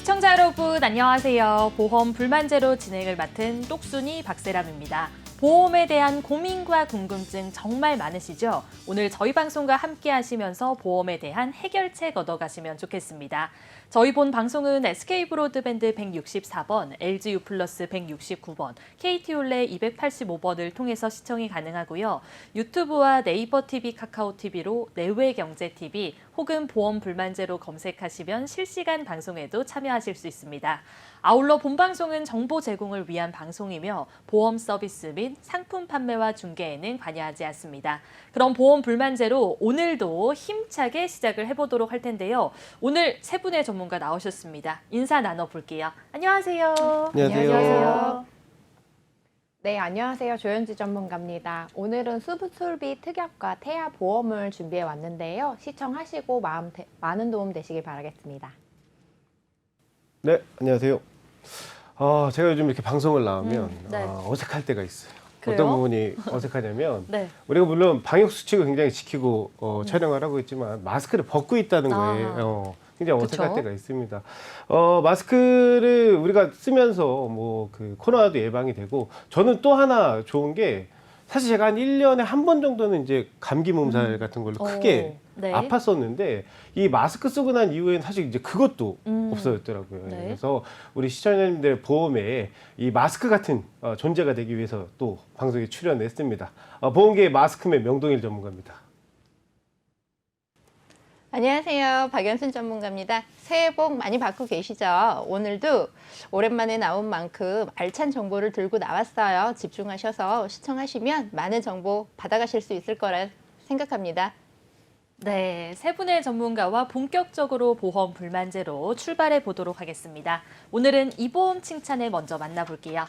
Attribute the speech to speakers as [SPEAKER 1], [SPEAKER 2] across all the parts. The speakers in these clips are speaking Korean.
[SPEAKER 1] 시청자 여러분 안녕하세요. 보험 불만제로 진행을 맡은 똑순이 박세람입니다. 보험에 대한 고민과 궁금증 정말 많으시죠? 오늘 저희 방송과 함께 하시면서 보험에 대한 해결책 얻어가시면 좋겠습니다. 저희 본 방송은 SK브로드밴드 164번, LGU 플러스 169번, KT올레 285번을 통해서 시청이 가능하고요. 유튜브와 네이버 TV, 카카오 TV로 내외경제TV 혹은 보험 불만제로 검색하시면 실시간 방송에도 참여하실 수 있습니다. 아울러 본 방송은 정보 제공을 위한 방송이며 보험 서비스 및 상품 판매와 중개에는 관여하지 않습니다. 그럼 보험 불만제로 오늘도 힘차게 시작을 해보도록 할 텐데요. 오늘 세 분의 전문가 나오셨습니다. 인사 나눠볼게요. 안녕하세요.
[SPEAKER 2] 안녕하세요.
[SPEAKER 3] 네, 안녕하세요. 조현지 전문가입니다. 오늘은 수술비 특약과 태아 보험을 준비해 왔는데요. 시청하시고 많은 도움 되시길 바라겠습니다.
[SPEAKER 2] 네, 안녕하세요. 제가 요즘 이렇게 방송을 나오면
[SPEAKER 1] 네.
[SPEAKER 2] 어색할 때가 있어요.
[SPEAKER 1] 그래요?
[SPEAKER 2] 어떤 부분이 어색하냐면
[SPEAKER 1] 네.
[SPEAKER 2] 우리가 물론 방역 수칙을 굉장히 지키고 촬영을 하고 있지만 마스크를 벗고 있다는 거에 굉장히 어색할
[SPEAKER 1] 그쵸?
[SPEAKER 2] 때가 있습니다. 마스크를 우리가 쓰면서 뭐 그 코로나도 예방이 되고 저는 또 하나 좋은 게 사실 제가 한 1년에 한 번 정도는 이제 감기 몸살 같은 걸로 크게
[SPEAKER 1] 네.
[SPEAKER 2] 아팠었는데 이 마스크 쓰고 난 이후에는 사실 이제 그것도 없어졌더라고요.
[SPEAKER 1] 네.
[SPEAKER 2] 그래서 우리 시청자님들 보험에 이 마스크 같은 존재가 되기 위해서 또 방송에 출연했습니다. 보험계의 마스크맨 명동일 전문가입니다.
[SPEAKER 3] 안녕하세요. 박연순 전문가입니다. 새해 복 많이 받고 계시죠? 오늘도 오랜만에 나온 만큼 알찬 정보를 들고 나왔어요. 집중하셔서 시청하시면 많은 정보 받아가실 수 있을 거라 생각합니다.
[SPEAKER 1] 네, 세 분의 전문가와 본격적으로 보험 불만제로 출발해 보도록 하겠습니다. 오늘은 이보험 칭찬을 먼저 만나볼게요.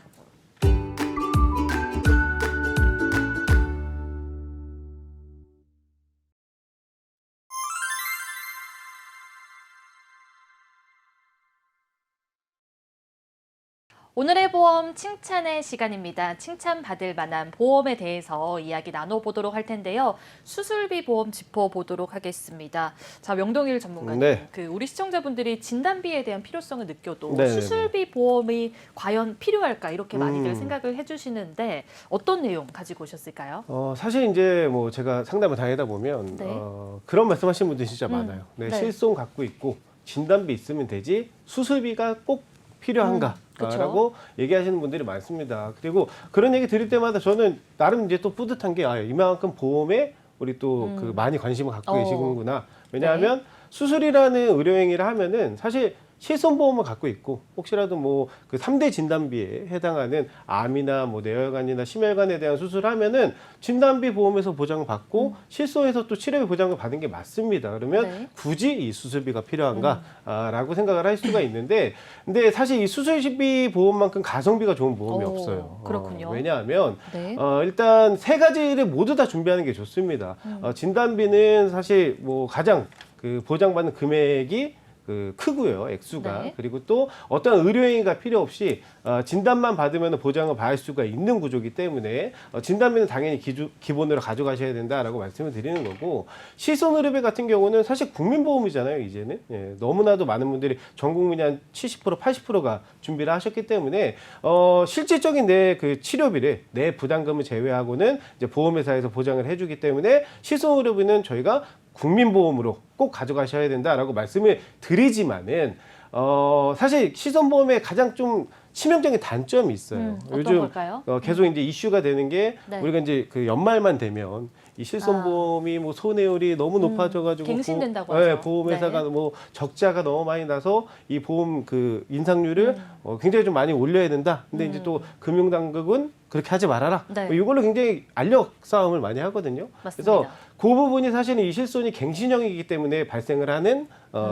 [SPEAKER 1] 오늘의 보험 칭찬의 시간입니다. 칭찬받을 만한 보험에 대해서 이야기 나눠보도록 할 텐데요. 수술비 보험 짚어보도록 하겠습니다. 자, 명동일 전문가님,
[SPEAKER 2] 네.
[SPEAKER 1] 우리 시청자분들이 진단비에 대한 필요성을 느껴도
[SPEAKER 2] 네네네.
[SPEAKER 1] 수술비 보험이 과연 필요할까 이렇게 많이들 생각을 해주시는데 어떤 내용 가지고 오셨을까요?
[SPEAKER 2] 사실 이제 뭐 제가 상담을 다니다 보면
[SPEAKER 1] 네.
[SPEAKER 2] 그런 말씀하시는 분들이 진짜 많아요. 네,
[SPEAKER 1] 네.
[SPEAKER 2] 실손 갖고 있고 진단비 있으면 되지 수술비가 꼭 필요한가?
[SPEAKER 1] 그쵸.
[SPEAKER 2] 라고 얘기하시는 분들이 많습니다. 그리고 그런 얘기 들을 때마다 저는 나름 이제 또 뿌듯한 게 이만큼 보험에 우리 또 그 많이 관심을 갖고 계시는구나. 왜냐하면 수술이라는 의료행위를 하면은 사실 실손보험을 갖고 있고 혹시라도 뭐 그 3대 진단비에 해당하는 암이나 뭐 뇌혈관이나 심혈관에 대한 수술하면은 진단비 보험에서 보장을 받고 실손에서 또 치료비 보장을 받은 게 맞습니다. 그러면
[SPEAKER 1] 네.
[SPEAKER 2] 굳이 이 수술비가 필요한가? 라고 생각을 할 수가 있는데 근데 사실 이 수술비 보험만큼 가성비가 좋은 보험이 없어요.
[SPEAKER 1] 그렇군요.
[SPEAKER 2] 왜냐하면
[SPEAKER 1] 네.
[SPEAKER 2] 일단 세 가지를 모두 다 준비하는 게 좋습니다. 진단비는 사실 뭐 가장 그 보장받는 금액이 크고요, 액수가.
[SPEAKER 1] 네.
[SPEAKER 2] 그리고 또 어떤 의료행위가 필요 없이 진단만 받으면 보장을 받을 수가 있는 구조이기 때문에 진단비는 당연히 기본으로 가져가셔야 된다라고 말씀을 드리는 거고 실손의료비 같은 경우는 사실 국민보험이잖아요, 이제는. 예, 너무나도 많은 분들이 전 국민이 한 70%, 80%가 준비를 하셨기 때문에 실질적인 내 그 치료비를 내 부담금을 제외하고는 이제 보험회사에서 보장을 해주기 때문에 실손의료비는 저희가 국민보험으로 꼭 가져가셔야 된다라고 말씀을 드리지만은 사실 실손보험의 가장 좀 치명적인 단점이 있어요.
[SPEAKER 1] 어떤
[SPEAKER 2] 요즘
[SPEAKER 1] 걸까요?
[SPEAKER 2] 계속 이제 이슈가 되는 게
[SPEAKER 1] 네.
[SPEAKER 2] 우리가 이제 그 연말만 되면 이 실손보험이 뭐 손해율이 너무 높아져가지고
[SPEAKER 1] 갱신된다고 하죠.
[SPEAKER 2] 보험회사가
[SPEAKER 1] 네.
[SPEAKER 2] 뭐 적자가 너무 많이 나서 이 보험 그 인상률을 굉장히 좀 많이 올려야 된다. 근데 이제 또 금융당국은 그렇게 하지 말아라.
[SPEAKER 1] 네.
[SPEAKER 2] 뭐 이걸로 굉장히 알력 싸움을 많이 하거든요.
[SPEAKER 1] 맞습니다.
[SPEAKER 2] 그래서 그 부분이 사실은 이 실손이 갱신형이기 때문에 발생을 하는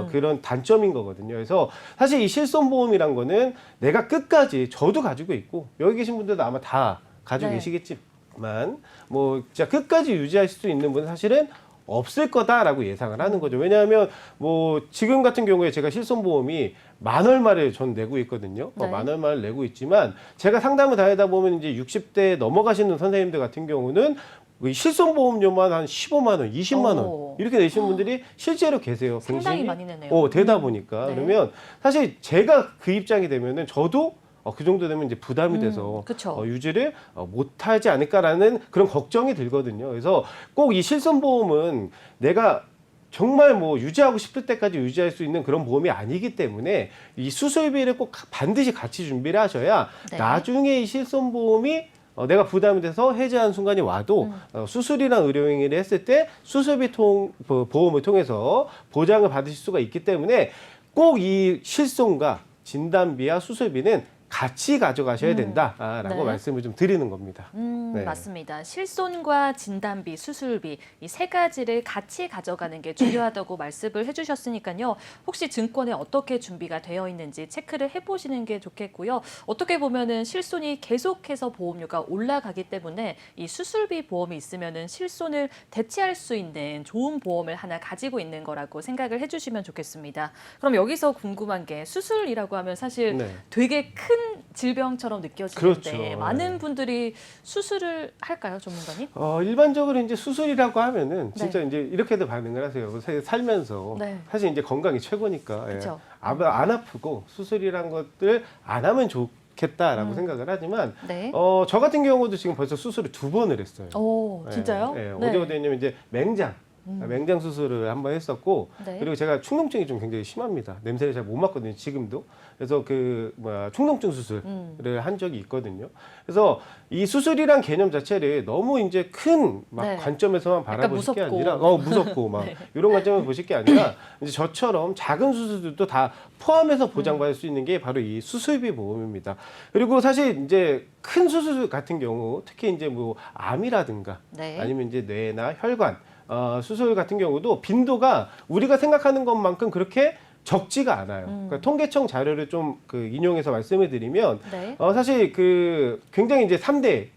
[SPEAKER 2] 그런 단점인 거거든요. 그래서 사실 이 실손보험이란 거는 내가 끝까지 저도 가지고 있고 여기 계신 분들도 아마 다 가지고
[SPEAKER 1] 네.
[SPEAKER 2] 계시겠지만 뭐 진짜 끝까지 유지하실 수 있는 분은 사실은 없을 거다라고 예상을 하는 거죠. 왜냐하면 뭐 지금 같은 경우에 제가 실손보험이 만 얼마를 전 내고 있거든요.
[SPEAKER 1] 네.
[SPEAKER 2] 만 얼마를 내고 있지만 제가 상담을 다니다 보면 이제 60대 넘어가시는 선생님들 같은 경우는 실손보험료만 한 15만 원, 20만 원
[SPEAKER 1] 오.
[SPEAKER 2] 이렇게 내시는 분들이 실제로 계세요.
[SPEAKER 1] 상당히 많이 내네요.
[SPEAKER 2] 되다 보니까
[SPEAKER 1] 네.
[SPEAKER 2] 그러면 사실 제가 그 입장이 되면은 저도 그 정도 되면 이제 부담이 돼서
[SPEAKER 1] 그쵸.
[SPEAKER 2] 유지를 못하지 않을까라는 그런 걱정이 들거든요. 그래서 꼭 이 실손보험은 내가 정말 뭐 유지하고 싶을 때까지 유지할 수 있는 그런 보험이 아니기 때문에 이 수술비를 꼭 반드시 같이 준비를 하셔야
[SPEAKER 1] 네.
[SPEAKER 2] 나중에 이 실손보험이 내가 부담이 돼서 해지하는 순간이 와도 수술이나 의료행위를 했을 때 수술비 보험을 통해서 보장을 받으실 수가 있기 때문에 꼭 이 실손과 진단비와 수술비는 같이 가져가셔야 된다라고
[SPEAKER 1] 네.
[SPEAKER 2] 말씀을 좀 드리는 겁니다. 네.
[SPEAKER 1] 맞습니다. 실손과 진단비, 수술비 이 세 가지를 같이 가져가는 게 중요하다고 말씀을 해주셨으니까요. 혹시 증권에 어떻게 준비가 되어 있는지 체크를 해보시는 게 좋겠고요. 어떻게 보면은 실손이 계속해서 보험료가 올라가기 때문에 이 수술비 보험이 있으면은 실손을 대체할 수 있는 좋은 보험을 하나 가지고 있는 거라고 생각을 해주시면 좋겠습니다. 그럼 여기서 궁금한 게 수술이라고 하면 사실
[SPEAKER 2] 네.
[SPEAKER 1] 되게 큰 질병처럼 느껴지는데
[SPEAKER 2] 그렇죠.
[SPEAKER 1] 많은 분들이 수술을 할까요, 전문가님?
[SPEAKER 2] 일반적으로 이제 수술이라고 하면은
[SPEAKER 1] 네.
[SPEAKER 2] 진짜 이제 이렇게도 반응을 하세요. 살면서
[SPEAKER 1] 네.
[SPEAKER 2] 사실 이제 건강이 최고니까
[SPEAKER 1] 그쵸.
[SPEAKER 2] 안 아프고 수술이란 것들 안 하면 좋겠다라고 생각을 하지만
[SPEAKER 1] 네.
[SPEAKER 2] 저 같은 경우도 지금 벌써 수술을 2번을 했어요.
[SPEAKER 1] 오, 진짜요?
[SPEAKER 2] 네. 어디가 됐냐면 이제 맹장 수술을 한번 했었고
[SPEAKER 1] 네.
[SPEAKER 2] 그리고 제가 충농증이 좀 굉장히 심합니다. 냄새를 잘 못 맡거든요. 지금도. 그래서 충농증 수술을 한 적이 있거든요. 그래서 이 수술이란 개념 자체를 너무 이제 큰
[SPEAKER 1] 네.
[SPEAKER 2] 관점에서만 바라보실 게
[SPEAKER 1] 무섭고.
[SPEAKER 2] 아니라 무섭고 막
[SPEAKER 1] 네.
[SPEAKER 2] 이런 관점을 보실 게 아니라 이제 저처럼 작은 수술들도 다 포함해서 보장받을 수 있는 게 바로 이 수술비 보험입니다. 그리고 사실 이제 큰 수술 같은 경우 특히 이제 뭐 암이라든가
[SPEAKER 1] 네.
[SPEAKER 2] 아니면 이제 뇌나 혈관 수술 같은 경우도 빈도가 우리가 생각하는 것만큼 그렇게 적지가 않아요. 그러니까 통계청 자료를 좀 인용해서 말씀을 드리면
[SPEAKER 1] 네.
[SPEAKER 2] 사실 굉장히 이제 3대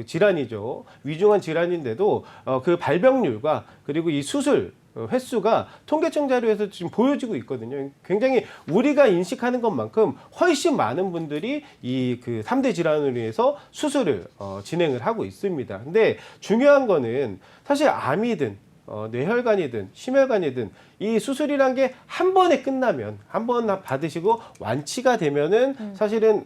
[SPEAKER 2] 질환이죠. 위중한 질환인데도 그 발병률과 그리고 이 수술 횟수가 통계청 자료에서 지금 보여지고 있거든요. 굉장히 우리가 인식하는 것만큼 훨씬 많은 분들이 이 3대 질환으로 인해서 수술을 진행을 하고 있습니다. 근데 중요한 거는 사실 암이든 뇌혈관이든 심혈관이든 이 수술이란 게 한 번에 끝나면 한 번 받으시고 완치가 되면은 사실은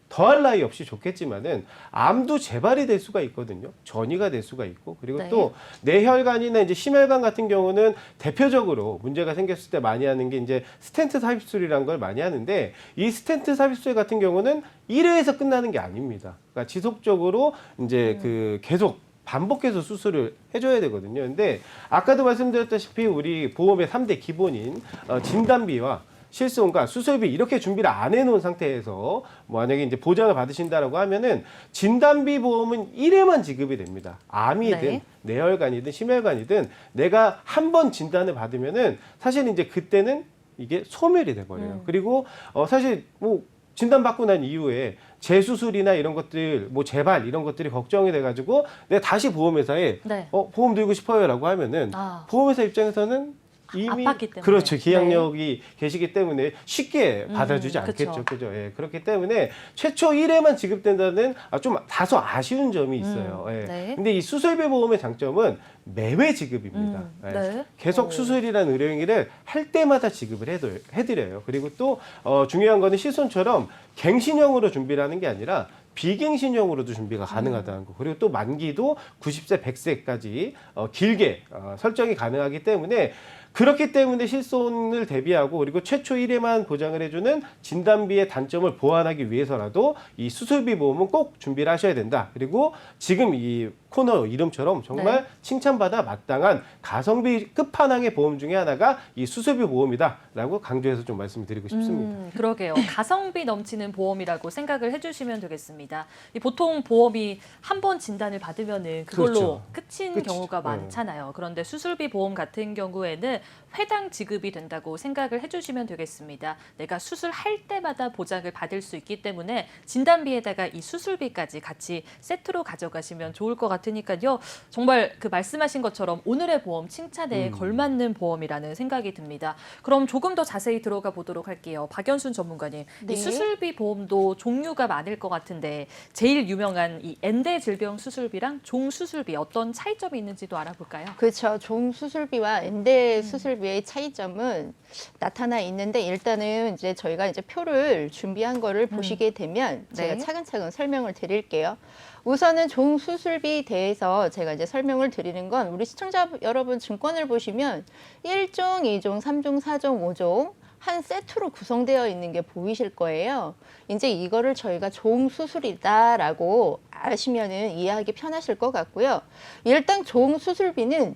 [SPEAKER 2] 더할 나위 없이 좋겠지만은 암도 재발이 될 수가 있거든요. 전이가 될 수가 있고 그리고
[SPEAKER 1] 네.
[SPEAKER 2] 또 뇌혈관이나 이제 심혈관 같은 경우는 대표적으로 문제가 생겼을 때 많이 하는 게 이제 스텐트 삽입술이라는 걸 많이 하는데 이 스텐트 삽입술 같은 경우는 1회에서 끝나는 게 아닙니다. 그러니까 지속적으로 이제 계속 반복해서 수술을 해줘야 되거든요. 근데 아까도 말씀드렸다시피 우리 보험의 3대 기본인 진단비와 실손과 수술비 이렇게 준비를 안 해놓은 상태에서 만약에 이제 보장을 받으신다라고 하면은 진단비 보험은 1회만 지급이 됩니다. 암이든
[SPEAKER 1] 네.
[SPEAKER 2] 뇌혈관이든 심혈관이든 내가 한 번 진단을 받으면은 사실 이제 그때는 이게 소멸이 돼버려요. 그리고 사실 뭐 진단받고 난 이후에 재수술이나 이런 것들, 뭐 재발 이런 것들이 걱정이 돼가지고 내가 다시 보험회사에
[SPEAKER 1] 네.
[SPEAKER 2] 보험 들고 싶어요라고 하면은 보험회사 입장에서는 이미
[SPEAKER 1] 아팠기 때문에.
[SPEAKER 2] 그렇죠. 기약력이 계시기 때문에 쉽게 받아주지 않겠죠.
[SPEAKER 1] 그쵸.
[SPEAKER 2] 그죠? 예. 그렇기 때문에 최초 1회만 지급된다는 좀 다소 아쉬운 점이 있어요. 예.
[SPEAKER 1] 네.
[SPEAKER 2] 근데 이 수술비 보험의 장점은 매회 지급입니다. 예.
[SPEAKER 1] 네.
[SPEAKER 2] 계속 수술이라는 의료행위를 할 때마다 지급을 해드려요. 그리고 또 중요한 거는 실손처럼 갱신형으로 준비를 하는 게 아니라 비갱신형으로도 준비가 가능하다는 거. 그리고 또 만기도 90세, 100세까지 길게 설정이 가능하기 때문에 그렇기 때문에 실손을 대비하고 그리고 최초 1회만 보장을 해주는 진단비의 단점을 보완하기 위해서라도 이 수술비 보험은 꼭 준비를 하셔야 된다. 그리고 지금 이 코너 이름처럼 정말
[SPEAKER 1] 네.
[SPEAKER 2] 칭찬받아 마땅한 가성비 끝판왕의 보험 중에 하나가 이 수술비 보험이다라고 강조해서 좀 말씀드리고 싶습니다.
[SPEAKER 1] 그러게요. 가성비 넘치는 보험이라고 생각을 해주시면 되겠습니다. 보통 보험이 한 번 진단을 받으면은 그걸로
[SPEAKER 2] 그렇죠.
[SPEAKER 1] 끝인
[SPEAKER 2] 끝이죠.
[SPEAKER 1] 경우가
[SPEAKER 2] 네.
[SPEAKER 1] 많잖아요. 그런데 수술비 보험 같은 경우에는 회당 지급이 된다고 생각을 해주시면 되겠습니다. 내가 수술할 때마다 보장을 받을 수 있기 때문에 진단비에다가 이 수술비까지 같이 세트로 가져가시면 좋을 것 같으니까요. 정말 그 말씀하신 것처럼 오늘의 보험 칭찬에 걸맞는 보험이라는 생각이 듭니다. 그럼 조금 더 자세히 들어가 보도록 할게요. 박연순 전문가님,
[SPEAKER 3] 네.
[SPEAKER 1] 이 수술비 보험도 종류가 많을 것 같은데 제일 유명한 이 엔대 질병 수술비랑 종 수술비 어떤 차이점이 있는지도 알아볼까요?
[SPEAKER 3] 그렇죠. 종 수술비와 엔대 수술비의 차이점은 나타나 있는데 일단은 이제 저희가 이제 표를 준비한 거를 보시게 되면 제가
[SPEAKER 1] 네.
[SPEAKER 3] 차근차근 설명을 드릴게요. 우선은 종 수술비 대해서 제가 이제 설명을 드리는 건 우리 시청자 여러분 증권을 보시면 1종, 2종, 3종, 4종, 5종 한 세트로 구성되어 있는 게 보이실 거예요. 이제 이거를 저희가 종 수술이다라고 아시면은 이해하기 편하실 것 같고요. 일단 종 수술비는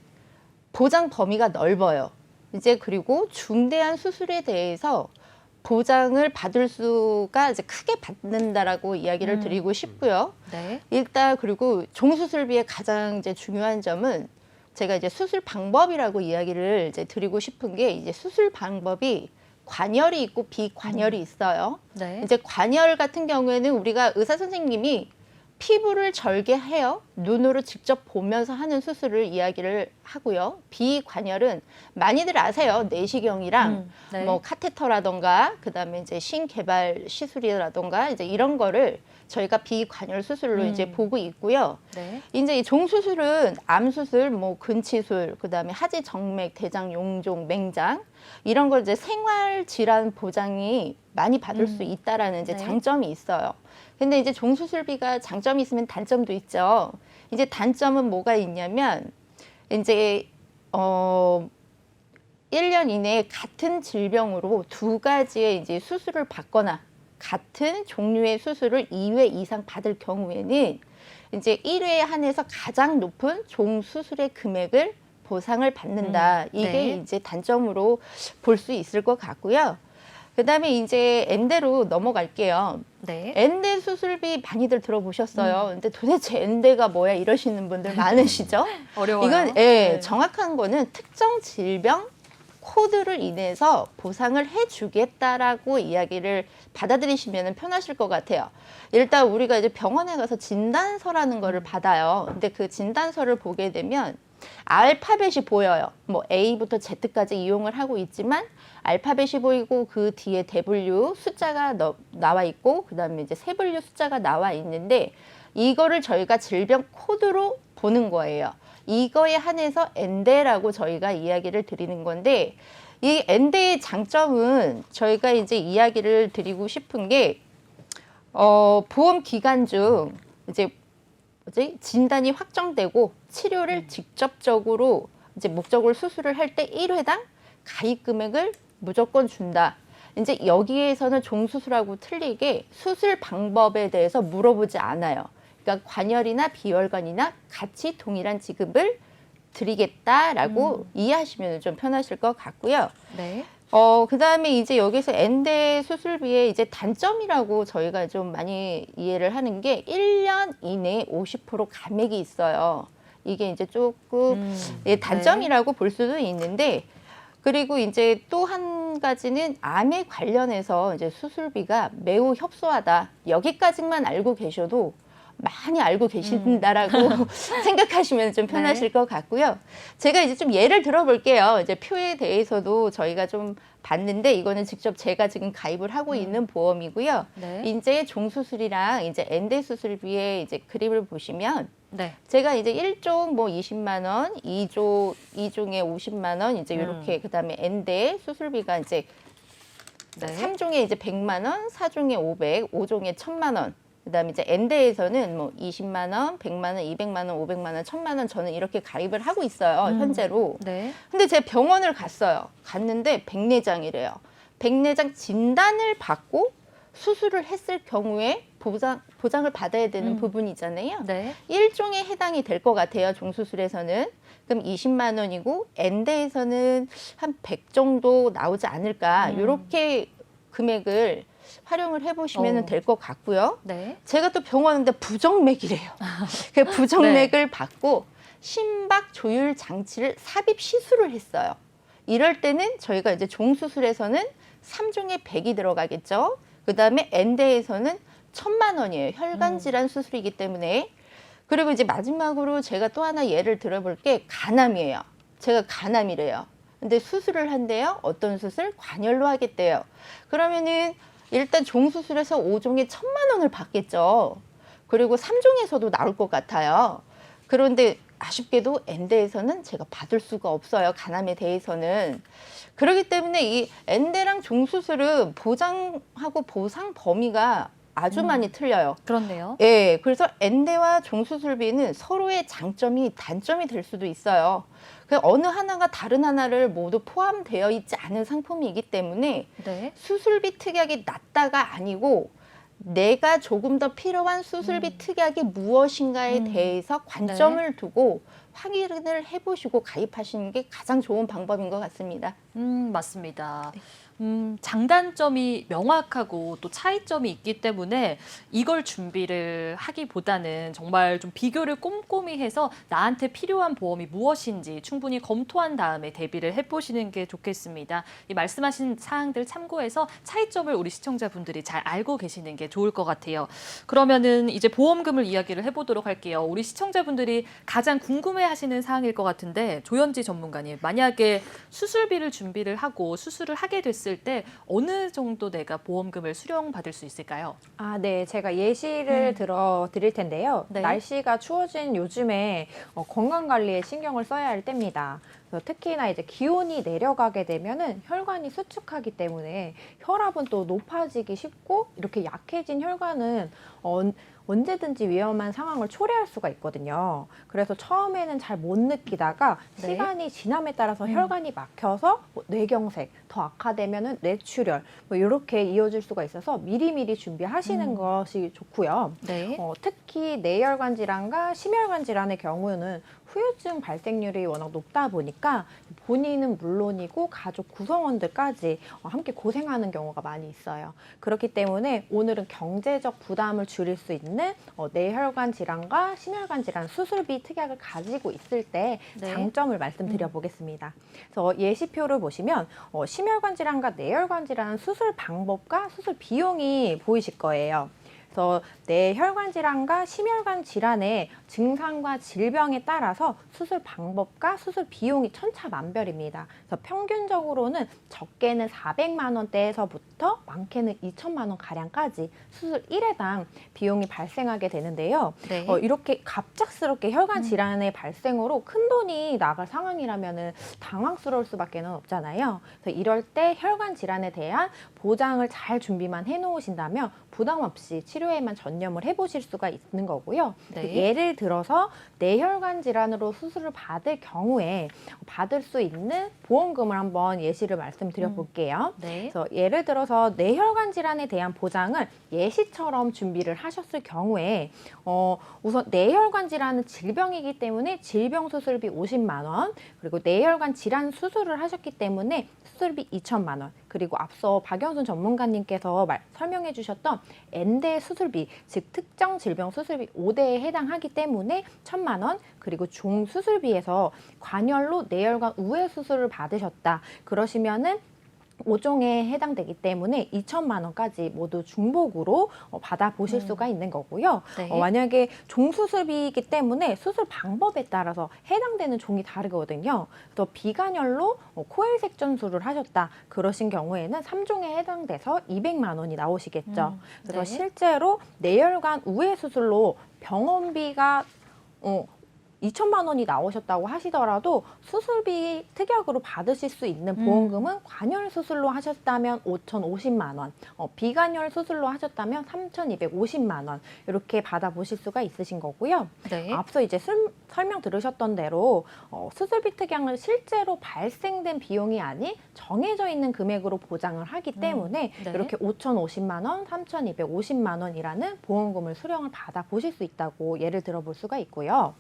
[SPEAKER 3] 보장 범위가 넓어요. 이제 그리고 중대한 수술에 대해서 보장을 받을 수가 이제 크게 받는다라고 이야기를 드리고 싶고요.
[SPEAKER 1] 네.
[SPEAKER 3] 일단 그리고 종수술비의 가장 이제 중요한 점은 제가 이제 수술 방법이라고 이야기를 이제 드리고 싶은 게 이제 수술 방법이 관열이 있고 비관열이 있어요.
[SPEAKER 1] 네.
[SPEAKER 3] 이제 관열 같은 경우에는 우리가 의사 선생님이 피부를 절개해요. 눈으로 직접 보면서 하는 수술을 이야기를 하고요. 비관열은 많이들 아세요. 내시경이랑
[SPEAKER 1] 네.
[SPEAKER 3] 뭐 카테터라던가 그다음에 이제 신개발 시술이라던가 이제 이런 거를 저희가 비관열 수술로 이제 보고 있고요.
[SPEAKER 1] 네.
[SPEAKER 3] 이제 이 종수술은 암수술, 뭐 근치술, 그다음에 하지 정맥, 대장 용종, 맹장 이런 걸 이제 생활 질환 보장이 많이 받을 수 있다라는 이제
[SPEAKER 1] 네.
[SPEAKER 3] 장점이 있어요. 근데 이제 종수술비가 장점이 있으면 단점도 있죠. 이제 단점은 뭐가 있냐면 이제 1년 이내에 같은 질병으로 두 가지의 이제 수술을 받거나 같은 종류의 수술을 2회 이상 받을 경우에는 이제 1회에 한해서 가장 높은 종 수술의 금액을 보상을 받는다. 이게
[SPEAKER 1] 네.
[SPEAKER 3] 이제 단점으로 볼 수 있을 것 같고요. 그다음에 이제 엔대로 넘어갈게요.
[SPEAKER 1] 네.
[SPEAKER 3] 엔대 수술비 많이들 들어보셨어요. 근데 도대체 엔대가 뭐야 이러시는 분들 많으시죠?
[SPEAKER 1] 어려워요.
[SPEAKER 3] 이건
[SPEAKER 1] 네.
[SPEAKER 3] 정확한 거는 특정 질병 코드를 인해서 보상을 해주겠다라고 이야기를 받아들이시면 편하실 것 같아요. 일단 우리가 이제 병원에 가서 진단서라는 거를 받아요. 근데 그 진단서를 보게 되면 알파벳이 보여요. 뭐 A부터 Z까지 이용을 하고 있지만 알파벳이 보이고 그 뒤에 대분류 숫자가 나와 있고 그다음에 이제 세분류 숫자가 나와 있는데 이거를 저희가 질병 코드로 보는 거예요. 이거에 한해서 엔대라고 저희가 이야기를 드리는 건데 이 엔대의 장점은 저희가 이제 이야기를 드리고 싶은 게 보험 기간 중 이제 진단이 확정되고 치료를 직접적으로 이제 목적으로 수술을 할 때 1회당 가입 금액을 무조건 준다. 이제 여기에서는 종수술하고 틀리게 수술 방법에 대해서 물어보지 않아요. 그러니까 관열이나 비혈관이나 같이 동일한 지급을 드리겠다라고 이해하시면 좀 편하실 것 같고요.
[SPEAKER 1] 네.
[SPEAKER 3] 그다음에 이제 여기서 엔대 수술비의 이제 단점이라고 저희가 좀 많이 이해를 하는 게 1년 이내에 50% 감액이 있어요. 이게 이제 조금 단점이라고 볼 수도 있는데 그리고 이제 또 한 가지는 암에 관련해서 이제 수술비가 매우 협소하다. 여기까지만 알고 계셔도 많이 알고 계신다라고 생각하시면 좀 편하실 것 같고요. 제가 이제 좀 예를 들어볼게요. 이제 표에 대해서도 저희가 좀 봤는데 이거는 직접 제가 지금 가입을 하고 있는 보험이고요.
[SPEAKER 1] 네.
[SPEAKER 3] 이제 종수술이랑 이제 엔대 수술비의 이제 그림을 보시면
[SPEAKER 1] 네.
[SPEAKER 3] 제가 이제 1종 뭐 20만 원, 2종에 50만 원 이제 이렇게 그다음에 엔대 수술비가 이제
[SPEAKER 1] 네.
[SPEAKER 3] 3종에 이제 100만 원, 4종에 500, 5종에 1000만 원. 그다음에 이제 엔대에서는 뭐 20만 원, 100만 원, 200만 원, 500만 원, 1000만 원 저는 이렇게 가입을 하고 있어요. 현재로.
[SPEAKER 1] 네.
[SPEAKER 3] 근데 제가 병원을 갔어요. 갔는데 백내장이래요. 백내장 진단을 받고 수술을 했을 경우에 보장을 받아야 되는 부분이잖아요.
[SPEAKER 1] 네.
[SPEAKER 3] 1종에 해당이 될 것 같아요. 종수술에서는. 그럼 20만 원이고 엔대에서는 한 100 정도 나오지 않을까. 이렇게 금액을 활용을 해보시면 될 것 같고요.
[SPEAKER 1] 네.
[SPEAKER 3] 제가 또 병원인데 부정맥이래요. 그 부정맥을 받고 심박 조율 장치를 삽입 시술을 했어요. 이럴 때는 저희가 이제 종수술에서는 3종에 100이 들어가겠죠. 그 다음에 엔대에서는 1,000만 원이에요. 혈관 질환 수술이기 때문에. 그리고 이제 마지막으로 제가 또 하나 예를 들어볼 게 간암이에요. 제가 간암이래요. 근데 수술을 한대요. 어떤 수술? 관열로 하겠대요. 그러면은 일단 종수술에서 5종에 1,000만 원을 받겠죠. 그리고 3종에서도 나올 것 같아요. 그런데 아쉽게도 엔대에서는 제가 받을 수가 없어요. 간암에 대해서는. 그렇기 때문에 이 엔대랑 종수술은 보장하고 보상 범위가 아주 많이 틀려요.
[SPEAKER 1] 그렇네요.
[SPEAKER 3] 예, 그래서 엔대와 종수술비는 서로의 장점이 단점이 될 수도 있어요. 그 어느 하나가 다른 하나를 모두 포함되어 있지 않은 상품이기 때문에
[SPEAKER 1] 네.
[SPEAKER 3] 수술비 특약이 낮다가 아니고 내가 조금 더 필요한 수술비 특약이 무엇인가에 대해서 관점을 두고 확인을 해보시고 가입하시는 게 가장 좋은 방법인 것 같습니다.
[SPEAKER 1] 맞습니다. 장단점이 명확하고 또 차이점이 있기 때문에 이걸 준비를 하기보다는 정말 좀 비교를 꼼꼼히 해서 나한테 필요한 보험이 무엇인지 충분히 검토한 다음에 대비를 해보시는 게 좋겠습니다. 이 말씀하신 사항들 참고해서 차이점을 우리 시청자분들이 잘 알고 계시는 게 좋을 것 같아요. 그러면은 이제 보험금을 이야기를 해보도록 할게요. 우리 시청자분들이 가장 궁금해하시는 사항일 것 같은데 조현지 전문가님, 만약에 수술비를 준비를 하고 수술을 하게 됐을 때 어느 정도 내가 보험금을 수령받을 수 있을까요?
[SPEAKER 4] 아, 네. 제가 예시를 들어 드릴 텐데요.
[SPEAKER 1] 네.
[SPEAKER 4] 날씨가 추워진 요즘에 건강 관리에 신경을 써야 할 때입니다. 그래서 특히나 이제 기온이 내려가게 되면은 혈관이 수축하기 때문에 혈압은 또 높아지기 쉽고 이렇게 약해진 혈관은 언제든지 위험한 상황을 초래할 수가 있거든요. 그래서 처음에는 잘 못 느끼다가
[SPEAKER 1] 네.
[SPEAKER 4] 시간이 지남에 따라서 혈관이 막혀서 뇌경색, 더 악화되면은 뇌출혈 뭐 이렇게 이어질 수가 있어서 미리미리 준비하시는 것이 좋고요.
[SPEAKER 1] 네.
[SPEAKER 4] 특히 뇌혈관 질환과 심혈관 질환의 경우는 후유증 발생률이 워낙 높다 보니까 본인은 물론이고 가족 구성원들까지 함께 고생하는 경우가 많이 있어요. 그렇기 때문에 오늘은 경제적 부담을 줄일 수 있는 뇌혈관 질환과 심혈관 질환 수술비 특약을 가지고 있을 때
[SPEAKER 1] 네.
[SPEAKER 4] 장점을 말씀드려 보겠습니다. 그래서 예시표를 보시면 심혈관 질환과 뇌혈관 질환 수술 방법과 수술 비용이 보이실 거예요. 그래서 뇌혈관 질환과 심혈관 질환의 증상과 질병에 따라서 수술 방법과 수술 비용이 천차만별입니다. 그래서 평균적으로는 적게는 400만 원대에서부터 많게는 2천만 원 가량까지 수술 1회당 비용이 발생하게 되는데요.
[SPEAKER 1] 네.
[SPEAKER 4] 이렇게 갑작스럽게 혈관 질환의 발생으로 큰 돈이 나갈 상황이라면은 당황스러울 수밖에 없잖아요. 그래서 이럴 때 혈관 질환에 대한 보장을 잘 준비만 해놓으신다면 부담 없이 치료에만 전념을 해보실 수가 있는 거고요.
[SPEAKER 1] 네.
[SPEAKER 4] 예를 들어서 뇌혈관 질환으로 수술을 받을 경우에 받을 수 있는 보험금을 한번 예시를 말씀드려 볼게요.
[SPEAKER 1] 네.
[SPEAKER 4] 그래서 예를 들어서 뇌혈관 질환에 대한 보장을 예시처럼 준비를 하셨을 경우에 우선 뇌혈관 질환은 질병이기 때문에 질병 수술비 50만 원, 그리고 뇌혈관 질환 수술을 하셨기 때문에 수술비 2천만 원, 그리고 앞서 박연순 전문가님께서 설명해 주셨던 엔대 수술비, 즉 특정 질병 수술비 5대에 해당하기 때문에 1,000만 원, 그리고 종 수술비에서 관열로 뇌혈관 우회 수술을 받으셨다. 그러시면은 5종에 해당되기 때문에 2천만 원까지 모두 중복으로 받아보실 수가 있는 거고요.
[SPEAKER 1] 네.
[SPEAKER 4] 만약에 종수술비이기 때문에 수술 방법에 따라서 해당되는 종이 다르거든요. 또 비관열로 코엘 색전술을 하셨다. 그러신 경우에는 3종에 해당돼서 200만 원이 나오시겠죠. 그래서
[SPEAKER 1] 네.
[SPEAKER 4] 실제로 뇌혈관 우회 수술로 병원비가 2천만 원이 나오셨다고 하시더라도 수술비 특약으로 받으실 수 있는 보험금은 관열 수술로 하셨다면 5,050만 원, 비관열 수술로 하셨다면 3,250만 원 이렇게 받아보실 수가 있으신 거고요.
[SPEAKER 1] 네.
[SPEAKER 4] 앞서 이제 설명 들으셨던 대로 수술비 특약은 실제로 발생된 비용이 아닌 정해져 있는 금액으로 보장을 하기 때문에
[SPEAKER 1] 네.
[SPEAKER 4] 이렇게 5,050만 원, 3,250만 원이라는 보험금을 수령을 받아보실 수 있다고 예를 들어볼 수가 있고요.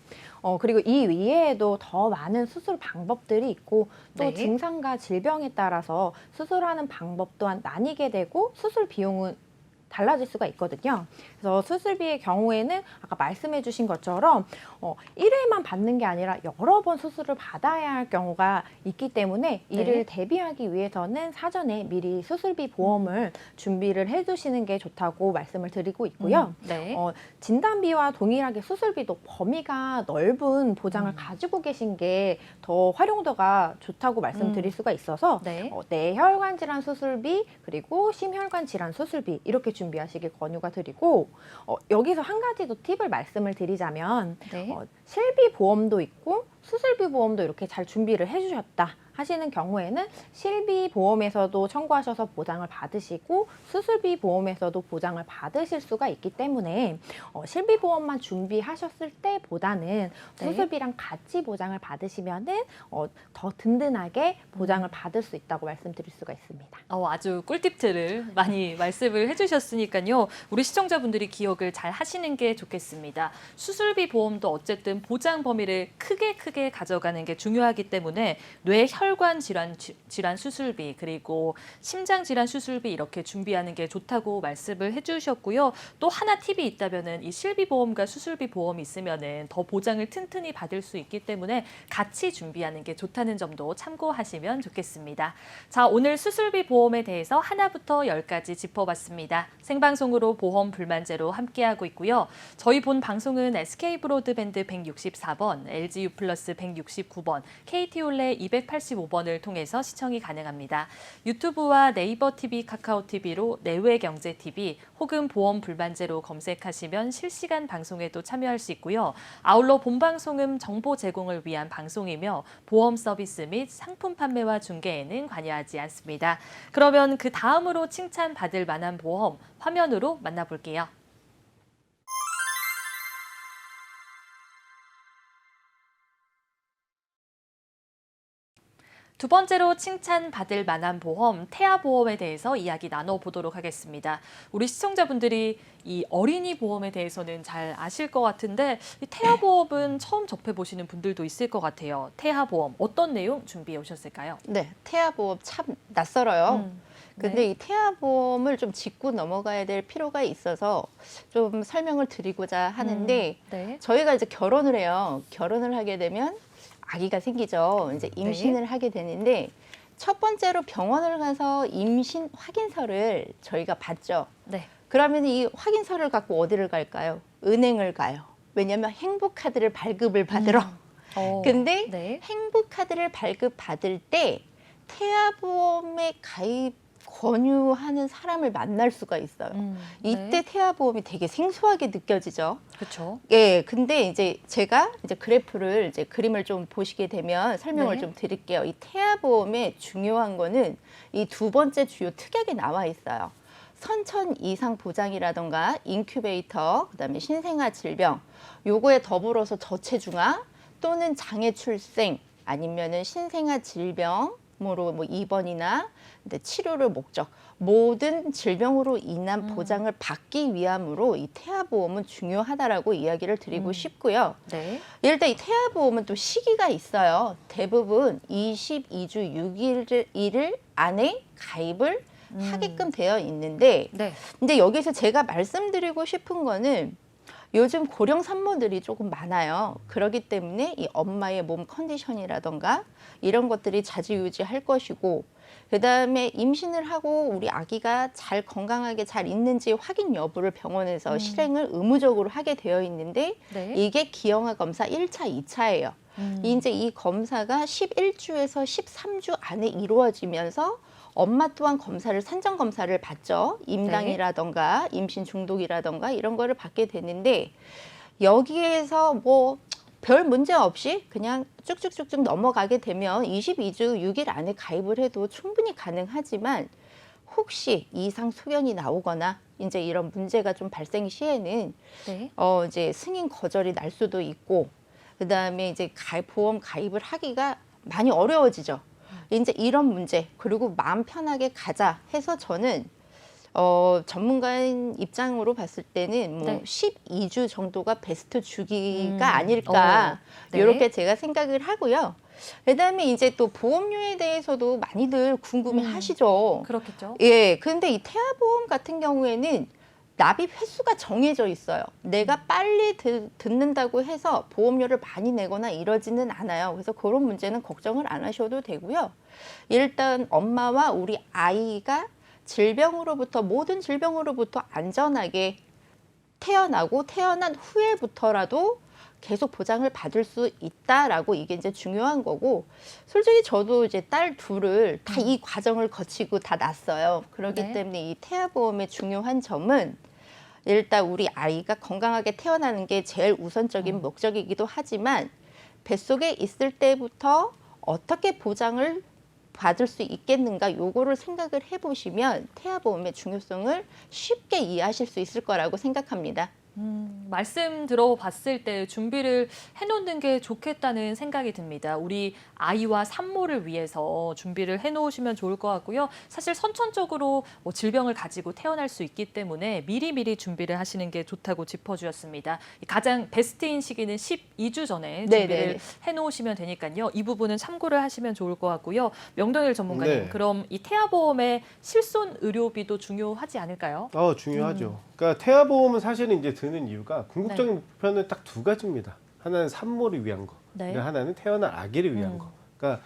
[SPEAKER 4] 그리고 이 이외에도 더 많은 수술 방법들이 있고 또
[SPEAKER 1] 네.
[SPEAKER 4] 증상과 질병에 따라서 수술하는 방법 또한 나뉘게 되고 수술 비용은 달라질 수가 있거든요. 그래서 수술비의 경우에는 아까 말씀해 주신 것처럼 1회만 받는 게 아니라 여러 번 수술을 받아야 할 경우가 있기 때문에 이를 대비하기 위해서는 사전에 미리 수술비 보험을 준비를 해 두시는 게 좋다고 말씀을 드리고 있고요.
[SPEAKER 1] 네.
[SPEAKER 4] 진단비와 동일하게 수술비도 범위가 넓은 보장을 가지고 계신 게 더 활용도가 좋다고 말씀드릴 수가 있어서
[SPEAKER 1] 네.
[SPEAKER 4] 뇌혈관 질환 수술비 그리고 심혈관 질환 수술비 이렇게 준비하시길 권유가 드리고 여기서 한 가지 더 팁을 말씀을 드리자면
[SPEAKER 1] 네.
[SPEAKER 4] 실비 보험도 있고 수술비 보험도 이렇게 잘 준비를 해주셨다 하시는 경우에는 실비 보험에서도 청구하셔서 보장을 받으시고 수술비 보험에서도 보장을 받으실 수가 있기 때문에 실비 보험만 준비하셨을 때보다는 수술비랑 같이 보장을 받으시면은 더 든든하게 보장을 받을 수 있다고 말씀드릴 수가 있습니다.
[SPEAKER 1] 아주 꿀팁들을 많이 말씀을 해주셨으니까요. 우리 시청자분들이 기억을 잘 하시는 게 좋겠습니다. 수술비 보험도 어쨌든 보장 범위를 크게 가져가는 게 중요하기 때문에 뇌혈관 질환 수술비 그리고 심장 질환 수술비 이렇게 준비하는 게 좋다고 말씀을 해주셨고요. 또 하나 팁이 있다면은 이 실비 보험과 수술비 보험이 있으면은 더 보장을 튼튼히 받을 수 있기 때문에 같이 준비하는 게 좋다는 점도 참고하시면 좋겠습니다. 자, 오늘 수술비 보험에 대해서 하나부터 10까지 짚어봤습니다. 생방송으로 보험 불만제로 함께하고 있고요. 저희 본 방송은 SK브로드밴드 164번, LGU 플러스 169번, KT올레 285번을 통해서 시청이 가능합니다. 유튜브와 네이버 TV, 카카오 TV로 내외경제TV 혹은 보험 불만제로 검색하시면 실시간 방송에도 참여할 수 있고요. 아울러 본방송은 정보 제공을 위한 방송이며 보험 서비스 및 상품 판매와 중개에는 관여하지 않습니다. 그러면 그 다음으로 칭찬받을 만한 보험 화면으로 만나볼게요. 두 번째로 칭찬받을 만한 보험, 태아보험에 대해서 이야기 나눠보도록 하겠습니다. 우리 시청자분들이 이 어린이 보험에 대해서는 잘 아실 것 같은데 이 태아보험은 처음 접해보시는 분들도 있을 것 같아요. 태아보험, 어떤 내용 준비해 오셨을까요?
[SPEAKER 3] 네, 태아보험 참 낯설어요. 근데
[SPEAKER 1] 네.
[SPEAKER 3] 이 태아보험을 좀 짚고 넘어가야 될 필요가 있어서 좀 설명을 드리고자 하는데
[SPEAKER 1] 네.
[SPEAKER 3] 저희가 이제 결혼을 해요. 결혼을 하게 되면 아기가 생기죠. 이제 임신을 하게 되는데 첫 번째로 병원을 가서 임신 확인서를 저희가 받죠.
[SPEAKER 1] 네.
[SPEAKER 3] 그러면 이 확인서를 갖고 어디를 갈까요? 은행을 가요. 왜냐하면 행복카드를 발급을 받으러. 근데
[SPEAKER 1] 네.
[SPEAKER 3] 행복카드를 발급받을 때 태아보험에 가입 권유하는 사람을 만날 수가 있어요. 이때
[SPEAKER 1] 네.
[SPEAKER 3] 태아보험이 되게 생소하게 느껴지죠.
[SPEAKER 1] 그렇죠.
[SPEAKER 3] 예, 근데 이제 제가 이제 그래프를 이제 그림을 좀 보시게 되면 설명을
[SPEAKER 1] 네.
[SPEAKER 3] 좀 드릴게요. 이 태아보험의 중요한 거는 이 두 번째 주요 특약에 나와 있어요. 선천 이상 보장이라던가 인큐베이터, 그다음에 신생아 질병, 요거에 더불어서 저체중아 또는 장애 출생 아니면은 신생아 질병으로 뭐 입원이나 치료를 목적 모든 질병으로 인한 보장을 받기 위함으로 이 태아보험은 중요하다라고 이야기를 드리고 싶고요.
[SPEAKER 1] 네.
[SPEAKER 3] 예를 들어 이 태아보험은 또 시기가 있어요. 대부분 22주 6일 안에 가입을 하게끔 되어 있는데
[SPEAKER 1] 네.
[SPEAKER 3] 근데 여기서 제가 말씀드리고 싶은 거는 요즘 고령 산모들이 조금 많아요. 그렇기 때문에 이 엄마의 몸 컨디션이라던가 이런 것들이 좌지우지할 것이고 그다음에 임신을 하고 우리 아기가 잘 건강하게 잘 있는지 확인 여부를 병원에서 실행을 의무적으로 하게 되어 있는데
[SPEAKER 1] 네.
[SPEAKER 3] 이게 기형아 검사 1차, 2차예요. 이제 이 검사가 11주에서 13주 안에 이루어지면서 엄마 또한 검사를 산정 검사를 받죠. 임당이라던가 임신 중독이라던가 이런 거를 받게 되는데 여기에서 뭐 별 문제 없이 그냥 쭉쭉쭉쭉 넘어가게 되면 22주 6일 안에 가입을 해도 충분히 가능하지만 혹시 이상 소견이 나오거나 이제 이런 문제가 좀 발생 시에는
[SPEAKER 1] 네.
[SPEAKER 3] 이제 승인 거절이 날 수도 있고 그다음에 이제 보험 가입을 하기가 많이 어려워지죠. 이제 이런 문제 그리고 마음 편하게 가자 해서 저는 전문가인 입장으로 봤을 때는 뭐
[SPEAKER 1] 네.
[SPEAKER 3] 12주 정도가 베스트 주기가 아닐까
[SPEAKER 1] 네.
[SPEAKER 3] 이렇게 제가 생각을 하고요. 그다음에 이제 또 보험료에 대해서도 많이들 궁금해 하시죠.
[SPEAKER 1] 그렇겠죠.
[SPEAKER 3] 예, 근데 이 태아보험 같은 경우에는 납입 횟수가 정해져 있어요. 내가 빨리 듣는다고 해서 보험료를 많이 내거나 이러지는 않아요. 그래서 그런 문제는 걱정을 안 하셔도 되고요. 일단 엄마와 우리 아이가 질병으로부터 모든 질병으로부터 안전하게 태어나고 태어난 후에부터라도 계속 보장을 받을 수 있다라고 이게 이제 중요한 거고 솔직히 저도 이제 딸 둘을 다 이 과정을 거치고 다 낳았어요. 그렇기
[SPEAKER 1] 네.
[SPEAKER 3] 때문에 이 태아보험의 중요한 점은 일단 우리 아이가 건강하게 태어나는 게 제일 우선적인 목적이기도 하지만 뱃속에 있을 때부터 어떻게 보장을 받을 수 있겠는가 요거를 생각을 해보시면 태아보험의 중요성을 쉽게 이해하실 수 있을 거라고 생각합니다.
[SPEAKER 1] 말씀 들어봤을 때 준비를 해놓는 게 좋겠다는 생각이 듭니다. 우리 아이와 산모를 위해서 준비를 해놓으시면 좋을 것 같고요. 사실 선천적으로 뭐 질병을 가지고 태어날 수 있기 때문에 미리미리 준비를 하시는 게 좋다고 짚어주셨습니다. 가장 베스트인 시기는 12주 전에 준비를
[SPEAKER 3] 네네네.
[SPEAKER 1] 해놓으시면 되니까요. 이 부분은 참고를 하시면 좋을 것 같고요. 명동일 전문가님,
[SPEAKER 2] 네.
[SPEAKER 1] 그럼 이 태아보험의 실손 의료비도 중요하지 않을까요?
[SPEAKER 2] 중요하죠. 그러니까 태아보험은 사실은 이제 드는 이유가 궁극적인 목표는 딱 두 가지입니다. 하나는 산모를 위한 거,
[SPEAKER 1] 네.
[SPEAKER 2] 그리고 하나는 태어난 아기를 위한 거. 그러니까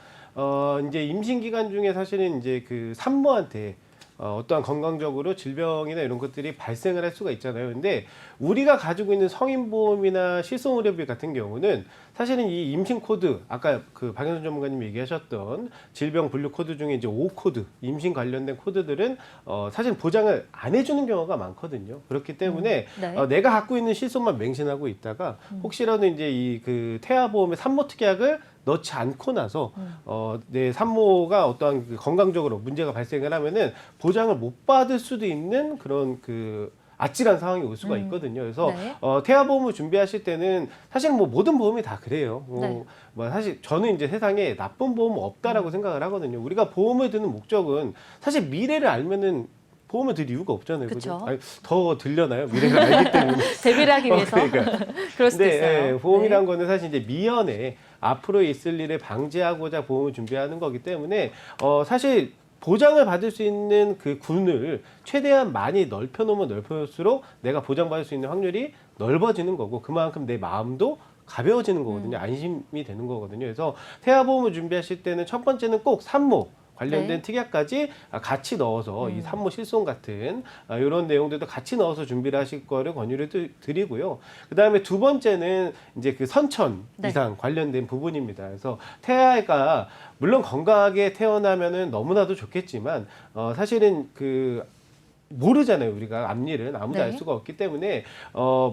[SPEAKER 2] 이제 임신 기간 중에 사실은 이제 그 산모한테 어떠한 건강적으로 질병이나 이런 것들이 발생을 할 수가 있잖아요. 근데 우리가 가지고 있는 성인보험이나 실손의료비 같은 경우는 사실은 이 임신 코드, 아까 그 박연선 전문가님이 얘기하셨던 질병 분류 코드 중에 이제 5코드, 임신 관련된 코드들은 사실 보장을 안 해주는 경우가 많거든요. 그렇기 때문에
[SPEAKER 1] 네.
[SPEAKER 2] 내가 갖고 있는 실손만 맹신하고 있다가 혹시라도 이제 이 그 태아보험의 산모 특약을 넣지 않고 나서 내 산모가 어떠한 그 건강적으로 문제가 발생을 하면은 보장을 못 받을 수도 있는 그런 그 아찔한 상황이 올 수가 있거든요. 그래서
[SPEAKER 1] 네.
[SPEAKER 2] 태아보험을 준비하실 때는 사실 뭐 모든 보험이 다 그래요.
[SPEAKER 1] 네.
[SPEAKER 2] 뭐 사실 저는 이제 세상에 나쁜 보험은 없다라고 생각을 하거든요. 우리가 보험을 드는 목적은 사실 미래를 알면은 보험을 들 이유가 없잖아요.
[SPEAKER 1] 그쵸.
[SPEAKER 2] 그죠? 아니, 더 들려나요? 미래를 알기 때문에.
[SPEAKER 1] 대비를 하기 위해서
[SPEAKER 2] 그러니까.
[SPEAKER 1] 그럴 수도
[SPEAKER 2] 근데
[SPEAKER 1] 있어요.
[SPEAKER 2] 보험이란 거는 사실 이제 미연에 앞으로 있을 일을 방지하고자 보험을 준비하는 거기 때문에 사실 보장을 받을 수 있는 그 군을 최대한 많이 넓혀놓으면 넓혀질수록 내가 보장받을 수 있는 확률이 넓어지는 거고 그만큼 내 마음도 가벼워지는 거거든요. 안심이 되는 거거든요. 그래서 태아보험을 준비하실 때는 첫 번째는 꼭 산모 관련된
[SPEAKER 1] 네.
[SPEAKER 2] 특약까지 같이 넣어서 이 산모 실손 같은 이런 내용들도 같이 넣어서 준비를 하실 거를 권유를 드리고요. 그 다음에 두 번째는 이제 그 선천
[SPEAKER 1] 네.
[SPEAKER 2] 이상 관련된 부분입니다. 그래서 태아가 물론 건강하게 태어나면은 너무나도 좋겠지만 사실은 그 모르잖아요. 우리가 앞일은 아무도
[SPEAKER 1] 네.
[SPEAKER 2] 알 수가 없기 때문에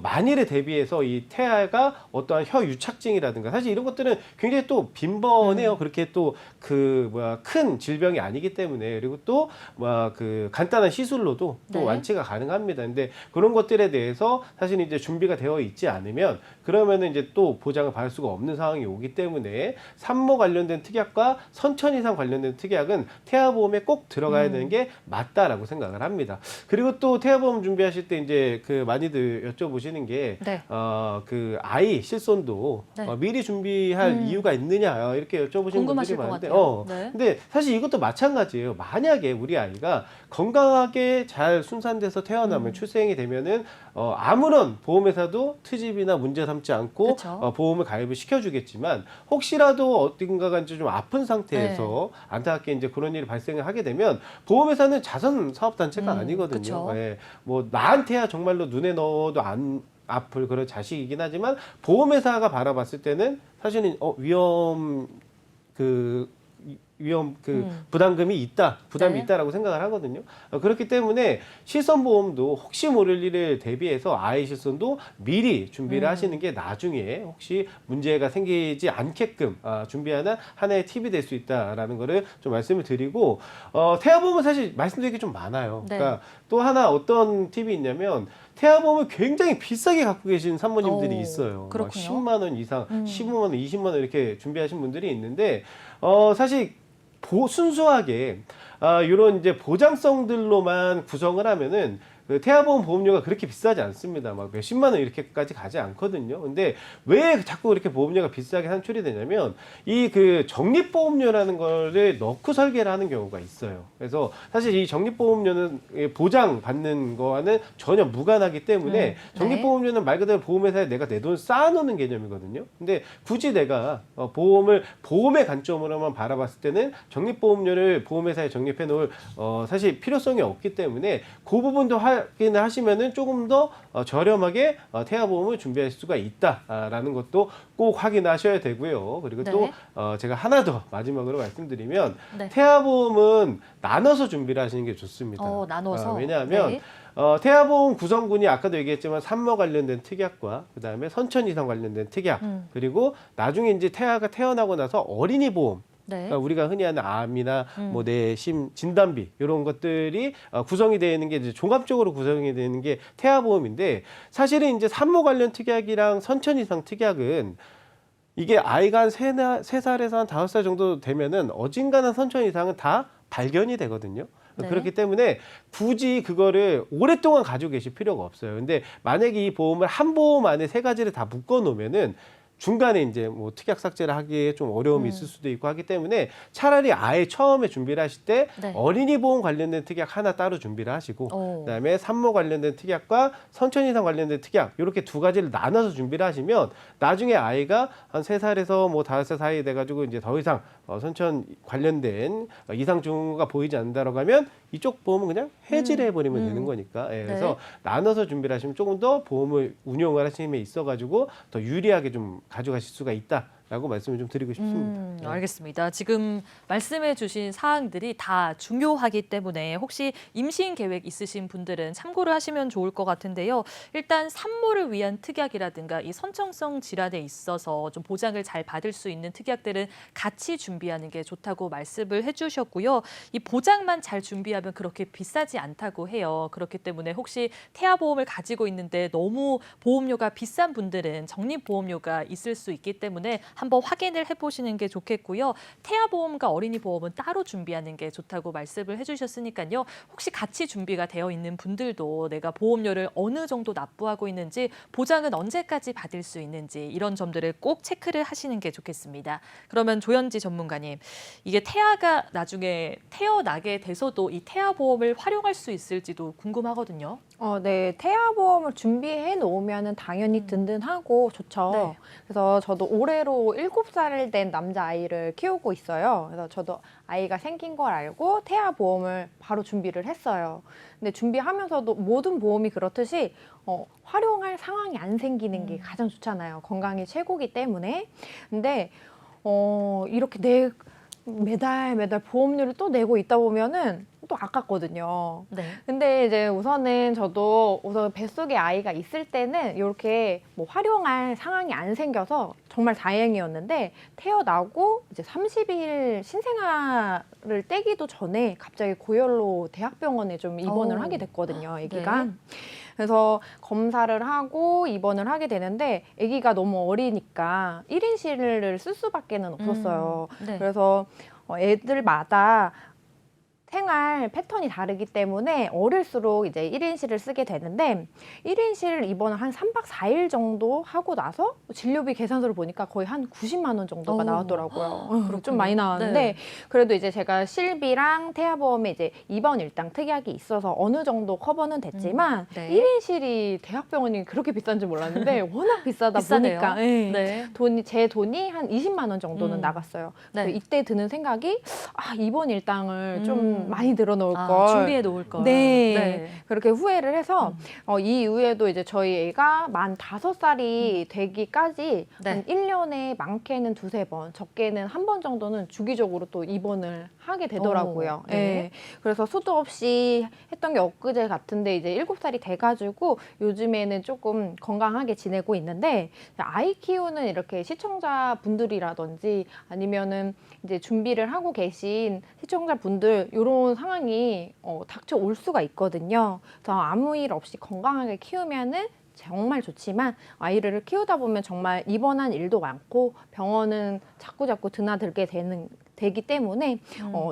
[SPEAKER 2] 만일에 대비해서 이 태아가 어떠한 혀 유착증이라든가 사실 이런 것들은 굉장히 또 빈번해요. 그렇게 또 그 큰 질병이 아니기 때문에 그리고 또 그 간단한 시술로도 또
[SPEAKER 1] 네.
[SPEAKER 2] 완치가 가능합니다. 근데 그런 것들에 대해서 사실 이제 준비가 되어 있지 않으면 그러면은 이제 또 보장을 받을 수가 없는 상황이 오기 때문에 산모 관련된 특약과 선천 이상 관련된 특약은 태아보험에 꼭 들어가야 되는 게 맞다라고 생각을 합니다. 그리고 또 태아보험 준비하실 때 이제 그 많이들 여쭤보시는 게
[SPEAKER 1] 네.
[SPEAKER 2] 그 아이 실손도
[SPEAKER 1] 네.
[SPEAKER 2] 미리 준비할 이유가 있느냐 이렇게 여쭤보시는 분들이
[SPEAKER 1] 궁금하실 것
[SPEAKER 2] 많은데
[SPEAKER 1] 같아요. 네.
[SPEAKER 2] 근데 사실 이것도 마찬가지예요. 만약에 우리 아이가 건강하게 잘 순산돼서 태어나면 출생이 되면은 아무런 보험회사도 트집이나 문제 삼지 않고
[SPEAKER 1] 그쵸.
[SPEAKER 2] 보험을 가입을 시켜주겠지만 혹시라도 어딘가가 이제 좀 아픈 상태에서
[SPEAKER 1] 네.
[SPEAKER 2] 안타깝게 이제 그런 일이 발생을 하게 되면 보험회사는 자선 사업단체가 아니거든요.
[SPEAKER 1] 그쵸.
[SPEAKER 2] 예, 뭐 나한테야 정말로 눈에 넣어도 안 아플 그런 자식이긴 하지만 보험회사가 바라봤을 때는 사실은 위험 부담금이 있다, 부담이
[SPEAKER 1] 네.
[SPEAKER 2] 있다라고 생각을 하거든요. 그렇기 때문에 실손보험도 혹시 모를 일을 대비해서 아이 실손도 미리 준비를 하시는 게 나중에 혹시 문제가 생기지 않게끔 준비하는 하나의 팁이 될 수 있다라는 거를 좀 말씀을 드리고 태아보험은 사실 말씀드릴 게 좀 많아요.
[SPEAKER 1] 네.
[SPEAKER 2] 그러니까 또 하나 어떤 팁이 있냐면 태아보험을 굉장히 비싸게 갖고 계신 산모님들이
[SPEAKER 1] 오,
[SPEAKER 2] 있어요. 막
[SPEAKER 1] 그렇군요.
[SPEAKER 2] 10만 원 이상, 15만 원, 20만 원 이렇게 준비하신 분들이 있는데 사실 순수하게 이런 이제 보장성들로만 구성을 하면은 그 태아보험 보험료가 그렇게 비싸지 않습니다. 막 몇십만 원 이렇게까지 가지 않거든요. 근데 왜 자꾸 그렇게 보험료가 비싸게 산출이 되냐면 이 그 적립보험료라는 거를 넣고 설계를 하는 경우가 있어요. 그래서 사실 이 적립보험료는 보장 받는 거와는 전혀 무관하기 때문에 적립보험료는 말 그대로 보험회사에 내가 내 돈 쌓아놓는 개념이거든요. 근데 굳이 내가 보험의 관점으로만 바라봤을 때는 적립보험료를 보험회사에 적립해 놓을 사실 필요성이 없기 때문에 그 부분도 확인을 하시면은 조금 더 저렴하게 태아보험을 준비할 수가 있다라는 것도 꼭 확인하셔야 되고요. 그리고
[SPEAKER 1] 네.
[SPEAKER 2] 또 제가 하나 더 마지막으로 말씀드리면
[SPEAKER 1] 네.
[SPEAKER 2] 태아보험은 나눠서 준비를 하시는 게 좋습니다.
[SPEAKER 1] 나눠서.
[SPEAKER 2] 왜냐하면
[SPEAKER 1] 네.
[SPEAKER 2] 태아보험 구성군이 아까도 얘기했지만 산모 관련된 특약과 그다음에 선천 이상 관련된 특약 그리고 나중에 이제 태아가 태어나고 나서 어린이 보험
[SPEAKER 1] 네.
[SPEAKER 2] 그러니까 우리가 흔히 하는 암이나 뭐 내심 진단비 이런 것들이 구성이 되어 있는 게 이제 종합적으로 구성이 되는 게 태아보험인데 사실은 이제 산모 관련 특약이랑 선천 이상 특약은 이게 아이가 한 3살에서 한 5살 정도 되면은 어딘가는 선천 이상은 다 발견이 되거든요.
[SPEAKER 1] 네.
[SPEAKER 2] 그렇기 때문에 굳이 그거를 오랫동안 가지고 계실 필요가 없어요. 근데 만약에 이 보험을 한 보험 안에 3가지를 다 묶어 놓으면은 중간에 이제 뭐 특약 삭제를 하기에 좀 어려움이 있을 수도 있고 하기 때문에 차라리 아예 처음에 준비를 하실 때
[SPEAKER 1] 네.
[SPEAKER 2] 어린이 보험 관련된 특약 하나 따로 준비를 하시고 그다음에 산모 관련된 특약과 선천 이상 관련된 특약 이렇게 2가지를 나눠서 준비를 하시면 나중에 아이가 한 3살에서 뭐 5살 사이 돼 가지고 이제 더 이상 선천 관련된 이상 증후가 보이지 않는다라고 하면 이쪽 보험은 그냥 해지를 해버리면 되는 거니까. 예, 그래서 나눠서 준비를 하시면 조금 더 보험을 운용을 하시는 데 있어가지고 더 유리하게 좀 가져가실 수가 있다라고 말씀을 좀 드리고 싶습니다. 네.
[SPEAKER 1] 알겠습니다. 지금 말씀해 주신 사항들이 다 중요하기 때문에 혹시 임신 계획 있으신 분들은 참고를 하시면 좋을 것 같은데요. 일단 산모를 위한 특약이라든가 이 선천성 질환에 있어서 좀 보장을 잘 받을 수 있는 특약들은 같이 준비하는 게 좋다고 말씀을 해주셨고요. 이 보장만 잘 준비하면 그렇게 비싸지 않다고 해요. 그렇기 때문에 혹시 태아보험을 가지고 있는데 너무 보험료가 비싼 분들은 적립보험료가 있을 수 있기 때문에 한번 확인을 해보시는 게 좋겠고요. 태아보험과 어린이보험은 따로 준비하는 게 좋다고 말씀을 해주셨으니까요. 혹시 같이 준비가 되어 있는 분들도 내가 보험료를 어느 정도 납부하고 있는지 보장은 언제까지 받을 수 있는지 이런 점들을 꼭 체크를 하시는 게 좋겠습니다. 그러면 조현지 전문가님, 이게 태아가 나중에 태어나게 돼서도 이 태아보험을 활용할 수 있을지도 궁금하거든요.
[SPEAKER 4] 네. 태아보험을 준비해 놓으면 당연히 든든하고 좋죠.
[SPEAKER 1] 네.
[SPEAKER 4] 그래서 저도 올해로 7살 된 남자아이를 키우고 있어요. 그래서 저도 아이가 생긴 걸 알고 태아보험을 바로 준비를 했어요. 근데 준비하면서도 모든 보험이 그렇듯이 활용할 상황이 안 생기는 게 가장 좋잖아요. 건강이 최고기 때문에. 근데 이렇게 매달 보험료를 또 내고 있다 보면은 또 아깝거든요.
[SPEAKER 1] 네.
[SPEAKER 4] 근데 이제 저도 뱃속에 아이가 있을 때는 이렇게 뭐 활용할 상황이 안 생겨서 정말 다행이었는데 태어나고 이제 30일 신생아를 떼기도 전에 갑자기 고열로 대학병원에 좀 입원을 하게 됐거든요, 아기가.
[SPEAKER 1] 네.
[SPEAKER 4] 그래서 검사를 하고 입원을 하게 되는데 아기가 너무 어리니까 1인실을 쓸 수밖에는 없었어요.
[SPEAKER 1] 네.
[SPEAKER 4] 그래서 애들마다 생활 패턴이 다르기 때문에 어릴수록 이제 1인실을 쓰게 되는데 1인실 입원을 한 3박 4일 정도 하고 나서 진료비 계산서를 보니까 거의 한 90만 원 정도가 나왔더라고요.
[SPEAKER 1] 그렇군요.
[SPEAKER 4] 좀 많이 나왔는데
[SPEAKER 1] 네.
[SPEAKER 4] 그래도 이제 제가 실비랑 태아보험에 이제 입원 일당 특약이 있어서 어느 정도 커버는 됐지만
[SPEAKER 1] 네.
[SPEAKER 4] 1인실이 대학병원이 그렇게 비싼지 몰랐는데 워낙 비싸다
[SPEAKER 1] 비싸네요.
[SPEAKER 4] 보니까
[SPEAKER 1] 네.
[SPEAKER 4] 제 돈이 한 20만 원 정도는 나갔어요.
[SPEAKER 1] 네.
[SPEAKER 4] 그래서 이때 드는 생각이 입원 일당을 좀 많이 늘어놓을
[SPEAKER 1] 아,
[SPEAKER 4] 걸.
[SPEAKER 1] 준비해 놓을 걸.
[SPEAKER 4] 네. 그렇게 후회를 해서 이 이후에도 이제 저희 애가 만 5살이 되기까지
[SPEAKER 1] 네.
[SPEAKER 4] 한 1년에 많게는 2-3번, 적게는 1번 정도는 주기적으로 또 입원을 하게 되더라고요.
[SPEAKER 1] 네.
[SPEAKER 4] 네. 그래서 수도 없이 했던 게 엊그제 같은데 이제 7살이 돼가지고 요즘에는 조금 건강하게 지내고 있는데 아이 키우는 이렇게 시청자분들이라든지 아니면은 이제 준비를 하고 계신 시청자분들 이런 상황이 닥쳐올 수가 있거든요. 그래서 아무 일 없이 건강하게 키우면은 정말 좋지만 아이를 키우다 보면 정말 입원한 일도 많고 병원은 자꾸 드나들게 되기 때문에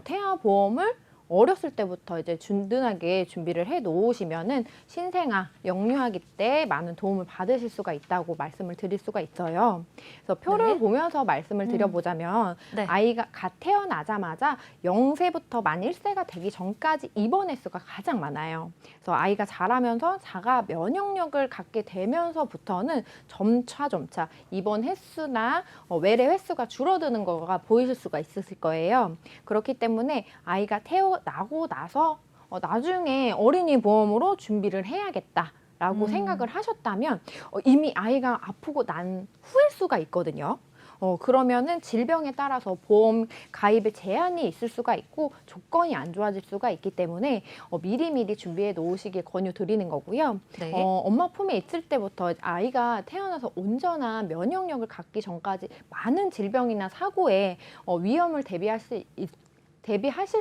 [SPEAKER 4] 태아 보험을 어렸을 때부터 이제 든든하게 준비를 해 놓으시면은 신생아, 영유아기 때 많은 도움을 받으실 수가 있다고 말씀을 드릴 수가 있어요. 그래서 표를
[SPEAKER 1] 네.
[SPEAKER 4] 보면서 말씀을 드려보자면
[SPEAKER 1] 네.
[SPEAKER 4] 아이가 갓 태어나자마자 0세부터 만 1세가 되기 전까지 입원 횟수가 가장 많아요. 그래서 아이가 자라면서 자가 면역력을 갖게 되면서부터는 점차 입원 횟수나 외래 횟수가 줄어드는 거가 보이실 수가 있으실 거예요. 그렇기 때문에 아이가 태어나고 나서 나중에 어린이 보험으로 준비를 해야겠다라고 생각을 하셨다면 이미 아이가 아프고 난 후일 수가 있거든요. 그러면은 질병에 따라서 보험 가입에 제한이 있을 수가 있고 조건이 안 좋아질 수가 있기 때문에 미리미리 준비해 놓으시길 권유드리는 거고요.
[SPEAKER 1] 네.
[SPEAKER 4] 엄마 품에 있을 때부터 아이가 태어나서 온전한 면역력을 갖기 전까지 많은 질병이나 사고에 위험을 대비하실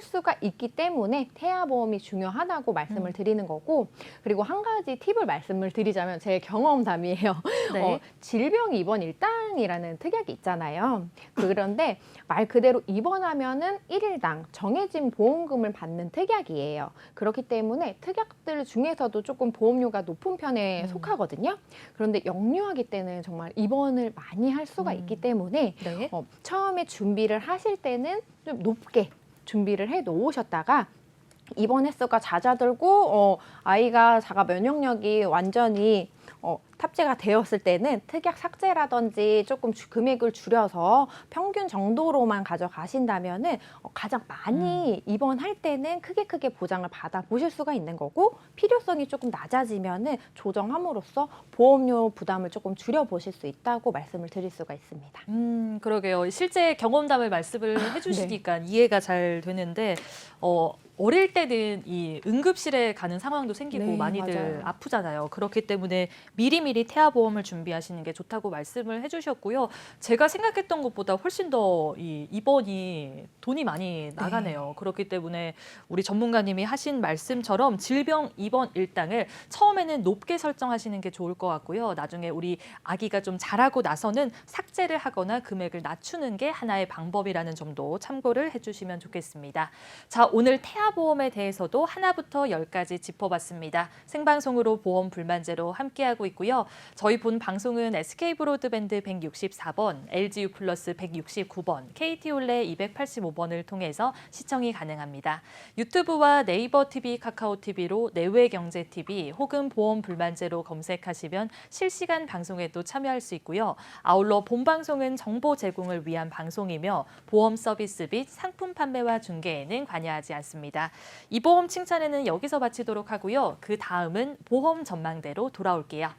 [SPEAKER 4] 수가 있기 때문에 태아보험이 중요하다고 말씀을 드리는 거고, 그리고 한 가지 팁을 말씀을 드리자면 제 경험담이에요.
[SPEAKER 1] 네.
[SPEAKER 4] 질병 입원 일당이라는 특약이 있잖아요. 그런데 말 그대로 입원하면은 1일당 정해진 보험금을 받는 특약이에요. 그렇기 때문에 특약들 중에서도 조금 보험료가 높은 편에 속하거든요. 그런데 영유아기 때는 정말 입원을 많이 할 수가 있기 때문에
[SPEAKER 1] 네.
[SPEAKER 4] 처음에 준비를 하실 때는 좀 높게 준비를 해 놓으셨다가 입원 횟수가 잦아들고 아이가 자가 면역력이 완전히 탑재가 되었을 때는 특약 삭제라든지 조금 금액을 줄여서 평균 정도로만 가져가신다면은 가장 많이 입원할 때는 크게 보장을 받아 보실 수가 있는 거고, 필요성이 조금 낮아지면은 조정함으로써 보험료 부담을 조금 줄여 보실 수 있다고 말씀을 드릴 수가 있습니다.
[SPEAKER 1] 그러게요. 실제 경험담을 말씀을 해주시니까 이해가 잘 되는데 어릴 때는 이 응급실에 가는 상황도 생기고
[SPEAKER 4] 네,
[SPEAKER 1] 많이들
[SPEAKER 4] 맞아요.
[SPEAKER 1] 아프잖아요. 그렇기 때문에 미리미리 태아보험을 준비하시는 게 좋다고 말씀을 해주셨고요. 제가 생각했던 것보다 훨씬 더 이 입원이 돈이 많이 나가네요. 그렇기 때문에 우리 전문가님이 하신 말씀처럼 질병 입원 일당을 처음에는 높게 설정하시는 게 좋을 것 같고요. 나중에 우리 아기가 좀 자라고 나서는 삭제를 하거나 금액을 낮추는 게 하나의 방법이라는 점도 참고를 해주시면 좋겠습니다. 자, 오늘 태아보험에 대해서도 하나부터 10까지 짚어봤습니다. 생방송으로 보험 불만제로 함께하고 있고요. 저희 본 방송은 SK브로드밴드 164번, LGU 플러스 169번, KT올레 285번을 통해서 시청이 가능합니다. 유튜브와 네이버 TV, 카카오 TV로 내외경제TV 혹은 보험 불만제로 검색하시면 실시간 방송에도 참여할 수 있고요. 아울러 본 방송은 정보 제공을 위한 방송이며 보험 서비스 및 상품 판매와 중개에는 관여하지 않습니다. 이 보험 칭찬에는 여기서 마치도록 하고요. 그 다음은 보험 전망대로 돌아올게요.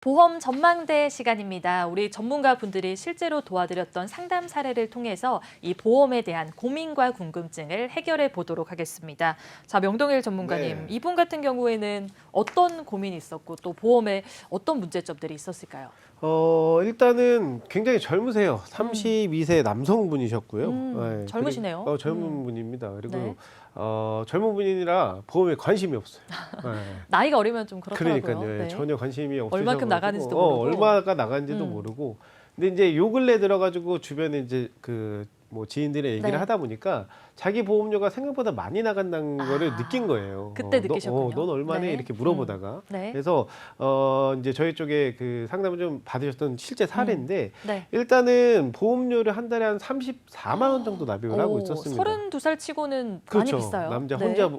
[SPEAKER 1] 보험 전망대 시간입니다. 우리 전문가 분들이 실제로 도와드렸던 상담 사례를 통해서 이 보험에 대한 고민과 궁금증을 해결해 보도록 하겠습니다. 자, 명동일 전문가님,
[SPEAKER 2] 네.
[SPEAKER 1] 이분 같은 경우에는 어떤 고민이 있었고 또 보험에 어떤 문제점들이 있었을까요?
[SPEAKER 2] 일단은 굉장히 젊으세요. 32세 남성분이셨고요. 네,
[SPEAKER 1] 젊으시네요.
[SPEAKER 2] 젊은 분입니다. 그리고
[SPEAKER 1] 네.
[SPEAKER 2] 젊은 분이라 보험에 관심이 없어요. 네.
[SPEAKER 1] 나이가 어리면 좀 그렇더라고요.
[SPEAKER 2] 그러니까요.
[SPEAKER 1] 네.
[SPEAKER 2] 전혀 관심이 없으셔.
[SPEAKER 1] 얼마큼 나가는지도 모르고.
[SPEAKER 2] 얼마가 나가는지도 모르고. 근데 이제 요 근래 들어가지고 주변에 이제 뭐 지인들의 얘기를
[SPEAKER 1] 네.
[SPEAKER 2] 하다 보니까 자기 보험료가 생각보다 많이 나간다는 거를 느낀 거예요.
[SPEAKER 1] 그때 느끼셨군요.
[SPEAKER 2] 넌 얼마네?
[SPEAKER 1] 네.
[SPEAKER 2] 이렇게 물어보다가.
[SPEAKER 1] 네.
[SPEAKER 2] 그래서 이제 저희 쪽에 그 상담을 좀 받으셨던 실제 사례인데
[SPEAKER 1] 네.
[SPEAKER 2] 일단은 보험료를 한 달에 한 34만 원 정도 납입을 하고 있었습니다.
[SPEAKER 1] 32살 치고는
[SPEAKER 2] 그렇죠.
[SPEAKER 1] 많이 비싸요.
[SPEAKER 2] 남자
[SPEAKER 1] 네.
[SPEAKER 2] 혼자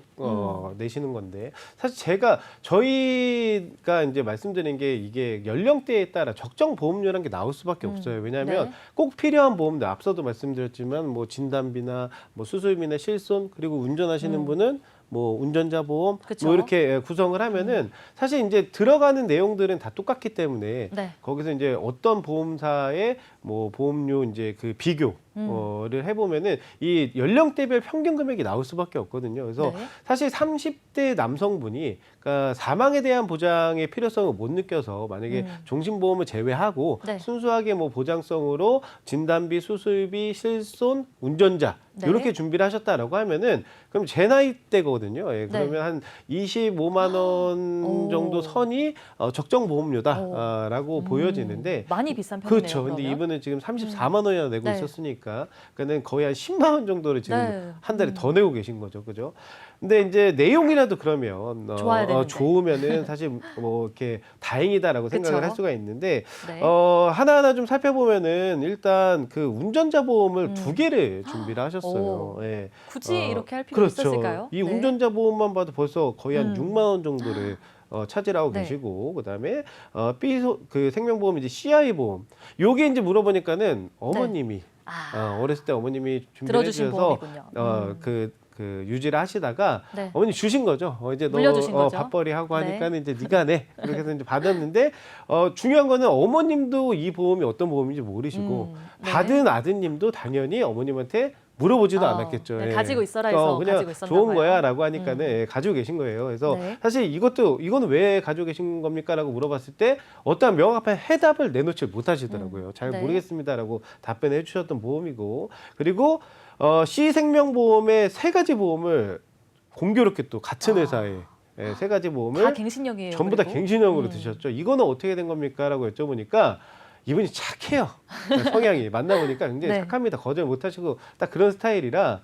[SPEAKER 2] 내시는 건데 사실 저희가 이제 말씀드린 게 이게 연령대에 따라 적정 보험료라는 게 나올 수밖에 없어요. 왜냐하면
[SPEAKER 1] 네.
[SPEAKER 2] 꼭 필요한 보험들 앞서도 말씀드렸지만 뭐 진단비나 뭐 수술비나 실손 그리고 운전하시는 분은 뭐 운전자 보험
[SPEAKER 1] 그쵸.
[SPEAKER 2] 뭐 이렇게 구성을 하면은 사실 이제 들어가는 내용들은 다 똑같기 때문에
[SPEAKER 1] 네.
[SPEAKER 2] 거기서 이제 어떤 보험사의 뭐 보험료 이제 그 비교를 해보면은 이 연령대별 평균 금액이 나올 수밖에 없거든요. 그래서
[SPEAKER 1] 네.
[SPEAKER 2] 사실 30대 남성분이 그러니까 사망에 대한 보장의 필요성을 못 느껴서 만약에 종신보험을 제외하고
[SPEAKER 1] 네.
[SPEAKER 2] 순수하게 뭐 보장성으로 진단비, 수술비, 실손, 운전자
[SPEAKER 1] 네.
[SPEAKER 2] 이렇게 준비를 하셨다라고 하면은 그럼 제 나이 때거든요. 예, 그러면
[SPEAKER 1] 네.
[SPEAKER 2] 한 25만 원
[SPEAKER 1] 오.
[SPEAKER 2] 정도 선이 적정 보험료다라고 보여지는데
[SPEAKER 1] 많이 비싼 편이네요.
[SPEAKER 2] 그렇죠. 근데
[SPEAKER 1] 그러면.
[SPEAKER 2] 이분은 지금 34만 원이나 내고
[SPEAKER 1] 네.
[SPEAKER 2] 있었으니까 그러니까 거의 한 10만 원 정도를 지금
[SPEAKER 1] 네.
[SPEAKER 2] 한 달에 더 내고 계신 거죠. 그죠? 근데 이제 내용이라도 그러면
[SPEAKER 1] 좋아야 되는데.
[SPEAKER 2] 좋으면은 사실 뭐 이렇게 다행이다라고 생각을
[SPEAKER 1] 그쵸.
[SPEAKER 2] 할 수가 있는데
[SPEAKER 1] 네.
[SPEAKER 2] 하나하나 좀 살펴보면은 일단 그 운전자 보험을 두 개를 준비를 하셨어요.
[SPEAKER 1] 오.
[SPEAKER 2] 예.
[SPEAKER 1] 굳이 이렇게 할 필요
[SPEAKER 2] 그렇죠.
[SPEAKER 1] 있었을까요?
[SPEAKER 2] 이
[SPEAKER 1] 네.
[SPEAKER 2] 운전자 보험만 봐도 벌써 거의 한 6만 원 정도를 차지하고
[SPEAKER 1] 네.
[SPEAKER 2] 계시고 그다음에 그 생명보험 이제 CI 보험 요게 이제 물어보니까는 어머님이 어렸을 때 어머님이 준비해
[SPEAKER 1] 들어주신
[SPEAKER 2] 주셔서
[SPEAKER 1] 보험이군요.
[SPEAKER 2] 그 유지를 하시다가
[SPEAKER 1] 네.
[SPEAKER 2] 어머니 주신 거죠. 이제 너
[SPEAKER 1] 물려주신 거죠.
[SPEAKER 2] 밥벌이 하고
[SPEAKER 1] 네.
[SPEAKER 2] 하니까는 이제 네가 내 그렇게 해서 이제 받았는데 중요한 거는 어머님도 이 보험이 어떤 보험인지 모르시고
[SPEAKER 1] 네.
[SPEAKER 2] 받은 아드님도 당연히 어머님한테 물어보지도 않았겠죠.
[SPEAKER 1] 네,
[SPEAKER 2] 예.
[SPEAKER 1] 가지고 있어라 해서
[SPEAKER 2] 그냥
[SPEAKER 1] 가지고 있었나
[SPEAKER 2] 좋은
[SPEAKER 1] 봐요.
[SPEAKER 2] 거야라고 하니까는 예, 가지고 계신 거예요. 그래서
[SPEAKER 1] 네.
[SPEAKER 2] 사실 이거는 왜 가지고 계신 겁니까라고 물어봤을 때 어떠한 명확한 해답을 내놓지 못하시더라고요. 잘
[SPEAKER 1] 네.
[SPEAKER 2] 모르겠습니다라고 답변해 주셨던 보험이고 그리고 C 생명보험의 세 가지 보험을 공교롭게 또 같은 회사에 예, 세 가지
[SPEAKER 1] 다
[SPEAKER 2] 보험을
[SPEAKER 1] 갱신형이에요.
[SPEAKER 2] 전부 다
[SPEAKER 1] 그리고?
[SPEAKER 2] 갱신형으로 드셨죠. 이거는 어떻게 된 겁니까라고 여쭤보니까 이분이 착해요. 성향이 만나보니까 굉장히
[SPEAKER 1] 네.
[SPEAKER 2] 착합니다. 거절 못하시고 딱 그런 스타일이라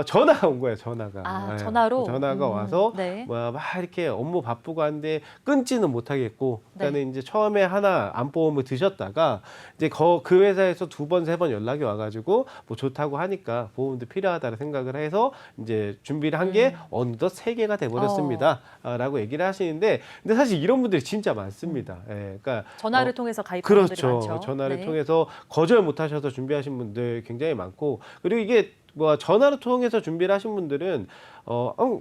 [SPEAKER 2] 전화가 온 거예요. 전화가. 예.
[SPEAKER 1] 전화로?
[SPEAKER 2] 전화가 와서
[SPEAKER 1] 네.
[SPEAKER 2] 막 이렇게 업무 바쁘고 한데 끊지는 못하겠고 그러니까
[SPEAKER 1] 네.
[SPEAKER 2] 이제 처음에 하나 암보험을 드셨다가 이제 그 회사에서 두 번 세 번 연락이 와가지고 뭐 좋다고 하니까 보험도 필요하다고 생각을 해서 이제 준비를 한 게 어느덧 세 개가 돼버렸습니다.라고 얘기를 하시는데 근데 사실 이런 분들이 진짜 많습니다. 예, 그러니까
[SPEAKER 1] 전화를 통해서 가입하는 분들이
[SPEAKER 2] 그렇죠.
[SPEAKER 1] 많죠.
[SPEAKER 2] 전화를
[SPEAKER 1] 네.
[SPEAKER 2] 통해서 거절 못하셔서 준비하신 분들 굉장히 많고 그리고 이게 뭐 전화를 통해서 준비를 하신 분들은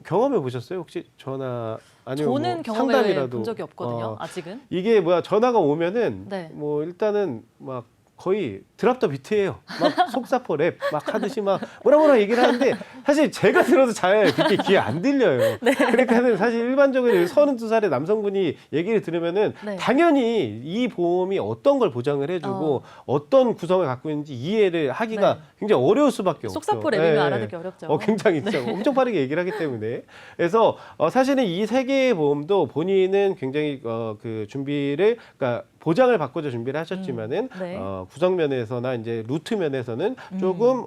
[SPEAKER 2] 경험해 보셨어요? 혹시 전화 아니면
[SPEAKER 1] 저는
[SPEAKER 2] 뭐
[SPEAKER 1] 경험해
[SPEAKER 2] 상담이라도
[SPEAKER 1] 본 적이 없거든요. 아직은.
[SPEAKER 2] 이게 전화가 오면은
[SPEAKER 1] 네.
[SPEAKER 2] 뭐 일단은 막 거의 드랍 더 비트예요. 막 속사포 랩 막 하듯이 막 뭐라 얘기를 하는데 사실 제가 들어도 잘 그렇게 귀에 안 들려요.
[SPEAKER 1] 네.
[SPEAKER 2] 그러니까는 사실 일반적으로 32살의 남성분이 얘기를 들으면은
[SPEAKER 1] 네.
[SPEAKER 2] 당연히 이 보험이 어떤 걸 보장을 해주고 어떤 구성을 갖고 있는지 이해를 하기가
[SPEAKER 1] 네.
[SPEAKER 2] 굉장히 어려울 수밖에 없죠.
[SPEAKER 1] 속사포 랩이면 알아듣기 어렵죠.
[SPEAKER 2] 굉장히 진짜 엄청 빠르게 얘기를 하기 때문에 그래서 사실은 이 세 개의 보험도 본인은 굉장히 그 준비를 그러니까 보장을 바꿔서 준비를 하셨지만은
[SPEAKER 1] 네.
[SPEAKER 2] 구성 면에서나 이제 루트 면에서는 조금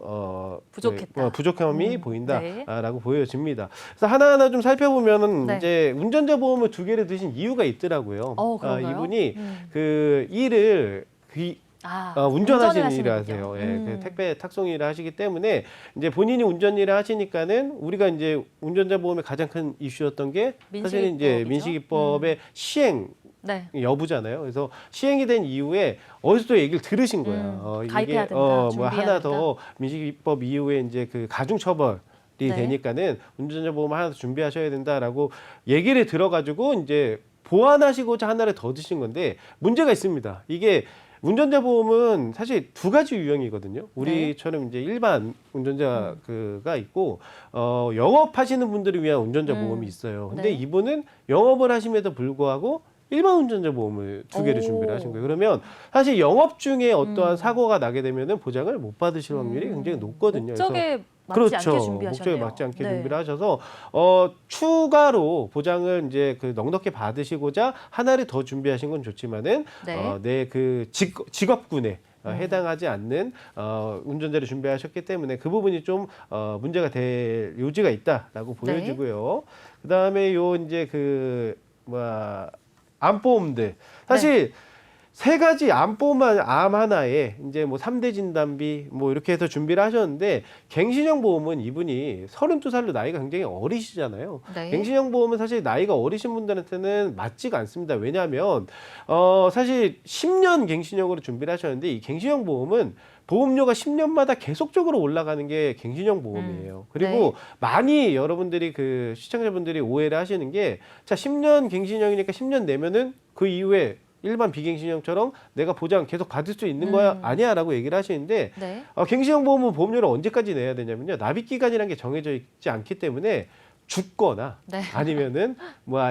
[SPEAKER 1] 부족했다.
[SPEAKER 2] 부족함이 보인다라고
[SPEAKER 1] 네.
[SPEAKER 2] 보여집니다. 그래서 하나하나 좀 살펴보면은
[SPEAKER 1] 네.
[SPEAKER 2] 이제 운전자 보험을 두 개를 드신 이유가 있더라고요.
[SPEAKER 1] 그런가요?
[SPEAKER 2] 이분이 그 일을 운전하시는
[SPEAKER 1] 운전을
[SPEAKER 2] 일을
[SPEAKER 1] 하시는군요.
[SPEAKER 2] 하세요. 예, 그 택배 탁송 일을 하시기 때문에 이제 본인이 운전 일을 하시니까는 우리가 이제 운전자 보험의 가장 큰 이슈였던 게 사실은 이제
[SPEAKER 1] 민식이법이죠.
[SPEAKER 2] 민식이법의 시행
[SPEAKER 1] 네.
[SPEAKER 2] 여부잖아요. 그래서 시행이 된 이후에 어디서 또 얘기를 들으신 거야.
[SPEAKER 1] 가입해야 된다,
[SPEAKER 2] 뭐
[SPEAKER 1] 준비해야
[SPEAKER 2] 하나
[SPEAKER 1] 된다.
[SPEAKER 2] 더 민식이법 이후에 이제 그 가중 처벌이
[SPEAKER 1] 네.
[SPEAKER 2] 되니까는 운전자 보험 하나 더 준비하셔야 된다라고 얘기를 들어가지고 이제 보완하시고자 하나를 더 드신 건데 문제가 있습니다. 이게 운전자 보험은 사실 두 가지 유형이거든요. 우리처럼 이제 일반 운전자 그가 있고 영업하시는 분들을 위한 운전자 보험이 있어요. 근데
[SPEAKER 1] 네.
[SPEAKER 2] 이분은 영업을 하심에도 불구하고 일반 운전자 보험을 두 개를 준비를 하신 거예요. 그러면 사실 영업 중에 어떠한 사고가 나게 되면은 보장을 못 받으실 확률이 굉장히 높거든요.
[SPEAKER 1] 목적에 맞지
[SPEAKER 2] 그렇죠.
[SPEAKER 1] 않게 준비하셨네요.
[SPEAKER 2] 목적에 맞지 않게
[SPEAKER 1] 네.
[SPEAKER 2] 준비를 하셔서 추가로 보장을 이제 그 넉넉히 받으시고자 하나를 더 준비하신 건 좋지만은
[SPEAKER 1] 네.
[SPEAKER 2] 내 그 직업군에 해당하지 않는 운전자를 준비하셨기 때문에 그 부분이 좀 문제가 될 요지가 있다라고
[SPEAKER 1] 네.
[SPEAKER 2] 보여지고요. 그다음에 요 이제 그 암보험들 사실 세 가지 암보험만 암 하나에 이제 뭐 3대 진단비 뭐 이렇게 해서 준비를 하셨는데 갱신형 보험은 이분이 32살로 나이가 굉장히 어리시잖아요.
[SPEAKER 1] 네.
[SPEAKER 2] 갱신형 보험은 사실 나이가 어리신 분들한테는 맞지가 않습니다. 왜냐하면 사실 10년 갱신형으로 준비를 하셨는데 이 갱신형 보험은 보험료가 10년마다 계속적으로 올라가는 게 갱신형 보험이에요. 그리고 많이 여러분들이 그 시청자분들이 오해를 하시는 게 자 10년 갱신형이니까 10년 내면은 그 이후에 일반 비갱신형처럼 내가 보장 계속 받을 수 있는 거야 아니야라고 얘기를 하시는데
[SPEAKER 1] 네.
[SPEAKER 2] 갱신형 보험은 보험료를 언제까지 내야 되냐면요 납입 기간이라는 게 정해져 있지 않기 때문에 죽거나
[SPEAKER 1] 네.
[SPEAKER 2] 아니면은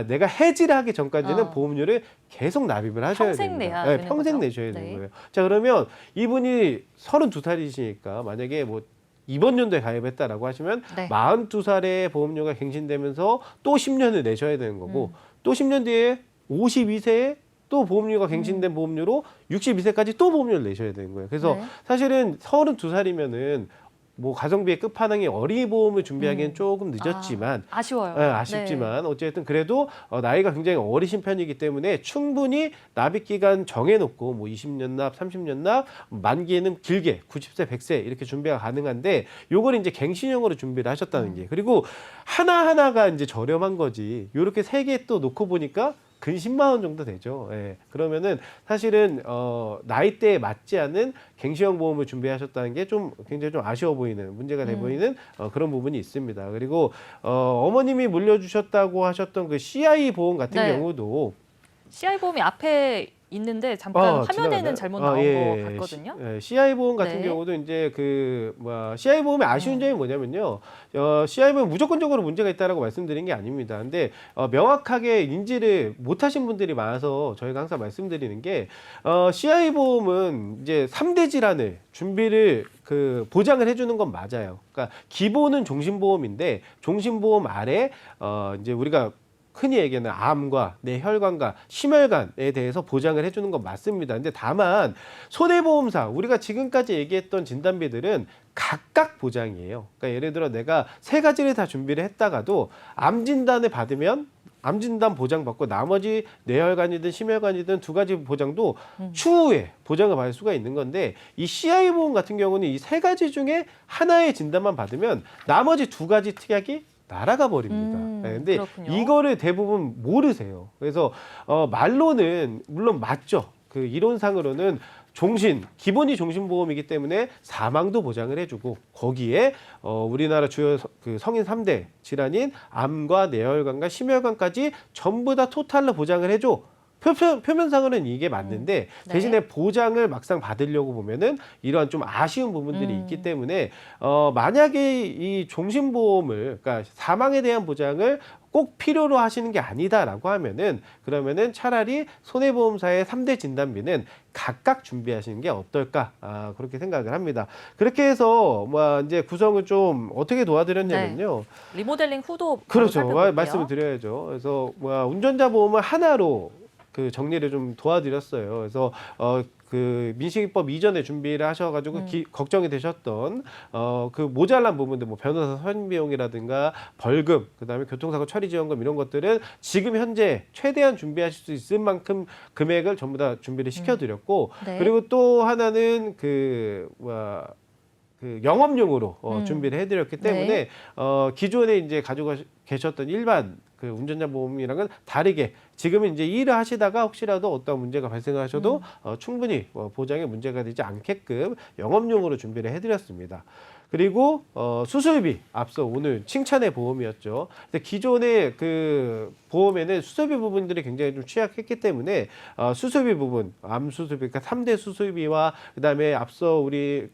[SPEAKER 2] 내가 해지를 하기 전까지는 보험료를 계속 납입을 하셔야
[SPEAKER 1] 평생
[SPEAKER 2] 됩니다.
[SPEAKER 1] 내야 되는
[SPEAKER 2] 평생
[SPEAKER 1] 거죠?
[SPEAKER 2] 내셔야
[SPEAKER 1] 네.
[SPEAKER 2] 되는 거예요. 자 그러면 이분이 32살이시니까 만약에 뭐 이번 연도에 가입했다라고 하시면
[SPEAKER 1] 네.
[SPEAKER 2] 42살에 보험료가 갱신되면서 또 10년을 내셔야 되는 거고 또 10년 뒤에 52세에 또 보험료가 갱신된 보험료로 62세까지 또 보험료를 내셔야 되는 거예요. 그래서
[SPEAKER 1] 네.
[SPEAKER 2] 사실은 32살이면은 뭐 가성비의 끝판왕이 어린이 보험을 준비하기엔 조금 늦었지만
[SPEAKER 1] 아쉬워요.
[SPEAKER 2] 예, 아쉽지만 어쨌든 그래도 나이가 굉장히 어리신 편이기 때문에 충분히 납입 기간 정해놓고 뭐 20년 납, 30년 납, 만기에는 길게 90세, 100세 이렇게 준비가 가능한데 요걸 이제 갱신형으로 준비를 하셨다는 게 그리고 하나하나가 이제 저렴한 거지 요렇게 세 개 또 놓고 보니까 근 10만 원 정도 되죠. 예. 그러면은 사실은 나이대에 맞지 않은 갱신형 보험을 준비하셨다는 게 좀 굉장히 좀 아쉬워 보이는 문제가 돼 보이는 그런 부분이 있습니다. 그리고 어머님이 물려주셨다고 하셨던 그 CI 보험 같은
[SPEAKER 1] 네.
[SPEAKER 2] 경우도
[SPEAKER 1] CI 보험이 앞에 있는데 잠깐 화면에는
[SPEAKER 2] 지나가나요?
[SPEAKER 1] 잘못 나온 거 같거든요.
[SPEAKER 2] CI 보험 같은
[SPEAKER 1] 네.
[SPEAKER 2] 경우도 이제 CI 보험의 아쉬운 점이 뭐냐면요. CI 보험 무조건적으로 문제가 있다라고 말씀드린 게 아닙니다. 근데 명확하게 인지를 못하신 분들이 많아서 저희가 항상 말씀드리는 게 CI 보험은 이제 3대 질환을 준비를 보장을 해주는 건 맞아요. 그러니까 기본은 종신보험인데 종신보험 아래 이제 우리가 흔히 얘기하는 암과 뇌혈관과 심혈관에 대해서 보장을 해주는 건 맞습니다. 근데 다만 손해보험사 우리가 지금까지 얘기했던 진단비들은 각각 보장이에요. 그러니까 예를 들어 내가 세 가지를 다 준비를 했다가도 암 진단을 받으면 암 진단 보장 받고 나머지 뇌혈관이든 심혈관이든 두 가지 보장도 추후에 보장을 받을 수가 있는 건데 이 CI 보험 같은 경우는 이 세 가지 중에 하나의 진단만 받으면 나머지 두 가지 특약이 날아가 버립니다. 네, 근데
[SPEAKER 1] 그렇군요.
[SPEAKER 2] 이거를 대부분 모르세요. 그래서 말로는 물론 맞죠. 이론상으로는 기본이 종신보험이기 때문에 사망도 보장을 해주고 거기에 우리나라 주요 성인 3대 질환인 암과 뇌혈관과 심혈관까지 전부 다 토탈로 보장을 해줘. 표면상으로는 이게 맞는데
[SPEAKER 1] 네.
[SPEAKER 2] 대신에 보장을 막상 받으려고 보면은 이러한 좀 아쉬운 부분들이 있기 때문에 만약에 이 종신보험을 그러니까 사망에 대한 보장을 꼭 필요로 하시는 게 아니다라고 하면은 그러면은 차라리 손해보험사의 3대 진단비는 각각 준비하시는 게 어떨까 그렇게 생각을 합니다. 그렇게 해서 이제 구성을 좀 어떻게 도와드렸냐면요.
[SPEAKER 1] 리모델링 후도 바로
[SPEAKER 2] 그렇죠.
[SPEAKER 1] 살펴볼게요.
[SPEAKER 2] 말씀을 드려야죠. 그래서 운전자 보험을 하나로 정리를 좀 도와드렸어요. 그래서 민식이법 이전에 준비를 하셔가지고 걱정이 되셨던 모자란 부분들 뭐 변호사 선임 비용이라든가 벌금 그다음에 교통사고 처리 지원금 이런 것들은 지금 현재 최대한 준비하실 수 있을 만큼 금액을 전부 다 준비를 시켜드렸고
[SPEAKER 1] 네.
[SPEAKER 2] 그리고 또 하나는 영업용으로 준비를 해드렸기 때문에
[SPEAKER 1] 네.
[SPEAKER 2] 기존에 이제 가지고 계셨던 일반 운전자 보험이랑은 다르게 지금은 이제 일을 하시다가 혹시라도 어떤 문제가 발생하셔도 충분히 보장에 문제가 되지 않게끔 영업용으로 준비를 해드렸습니다. 그리고 수술비 앞서 오늘 칭찬의 보험이었죠. 근데 기존의 보험에는 수술비 부분들이 굉장히 좀 취약했기 때문에 수술비 부분, 암 수술비, 그러니까 3대 수술비와 그다음에 앞서 우리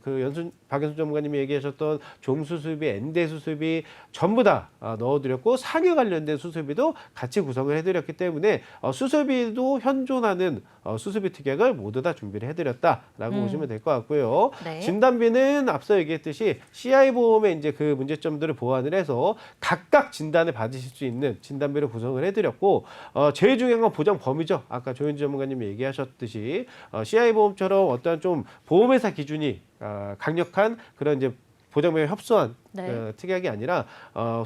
[SPEAKER 2] 박연순 전문가님이 얘기하셨던 종 수술비, 엔대 수술비 전부 다 넣어드렸고 상해 관련된 수술비도 같이 구성을 해드렸기 때문에 수술비도 현존하는 수술비 특약을 모두 다 준비를 해드렸다라고 보시면 될 것 같고요.
[SPEAKER 1] 네.
[SPEAKER 2] 진단비는 앞서 얘기했듯이 CI 보험의 이제 문제점들을 보완을 해서 각각 진단을 받으실 수 있는 진단비를 구성을 해드렸고 제일 중요한 건 보장 범위죠. 아까 조현지 전문가님이 얘기하셨듯이 CI 보험처럼 어떤 좀 보험회사 기준이 강력한 그런 이제 보장비에 협소한
[SPEAKER 1] 네.
[SPEAKER 2] 특약이 아니라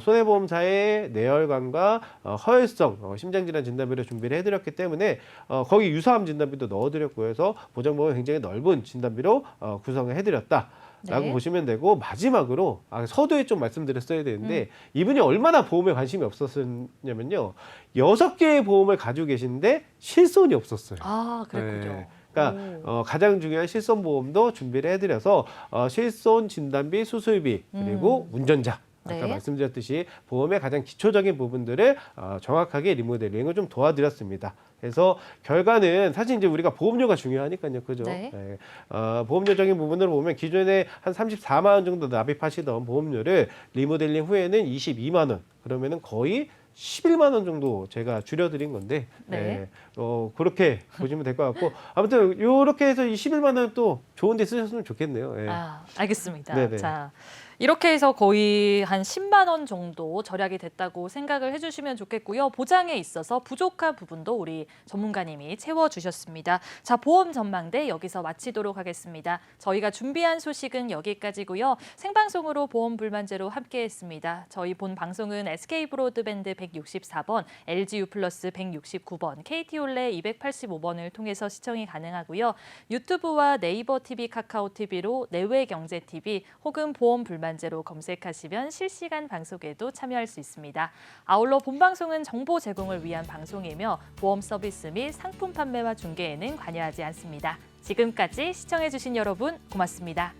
[SPEAKER 2] 손해보험사의 뇌혈관과 허혈성 심장질환 진단비를 준비를 해드렸기 때문에 거기 유사암 진단비도 넣어드렸고 해서 보장범위 굉장히 넓은 진단비로 구성을 해드렸다. 라고
[SPEAKER 1] 네.
[SPEAKER 2] 보시면 되고 마지막으로 서두에 좀 말씀드렸어야 되는데 이분이 얼마나 보험에 관심이 없었냐면요. 6개의 보험을 가지고 계시는데 실손이 없었어요.
[SPEAKER 1] 그랬군요.
[SPEAKER 2] 네. 그러니까 가장 중요한 실손 보험도 준비를 해드려서 실손 진단비, 수술비 그리고 운전자 아까
[SPEAKER 1] 네.
[SPEAKER 2] 말씀드렸듯이 보험의 가장 기초적인 부분들을 정확하게 리모델링을 좀 도와드렸습니다. 그래서 결과는 사실 이제 우리가 보험료가 중요하니까요, 그죠?
[SPEAKER 1] 네.
[SPEAKER 2] 네. 보험료적인 부분으로 보면 기존에 한 34만 원 정도 납입하시던 보험료를 리모델링 후에는 22만 원. 그러면은 거의 11만 원 정도 제가 줄여드린 건데
[SPEAKER 1] 네.
[SPEAKER 2] 그렇게 보시면 될 것 같고 아무튼 이렇게 해서 이 11만 원 또 좋은 데 쓰셨으면 좋겠네요. 예.
[SPEAKER 1] 알겠습니다.
[SPEAKER 2] 네네.
[SPEAKER 1] 자, 이렇게 해서 거의 한 10만 원 정도 절약이 됐다고 생각을 해주시면 좋겠고요. 보장에 있어서 부족한 부분도 우리 전문가님이 채워주셨습니다. 자, 보험 전망대 여기서 마치도록 하겠습니다. 저희가 준비한 소식은 여기까지고요. 생방송으로 보험 불만제로 함께했습니다. 저희 본 방송은 SK 브로드밴드 164번, LGU 플러스 169번, KT올레 285번을 통해서 시청이 가능하고요. 유튜브와 네이버 TV, 카카오 TV로 내외경제TV 혹은 보험 불만제로 검색하시면 실시간 방송에도 참여할 수 있습니다. 아울러 본 방송은 정보 제공을 위한 방송이며 보험 서비스 및 상품 판매와 중개에는 관여하지 않습니다. 지금까지 시청해주신 여러분 고맙습니다.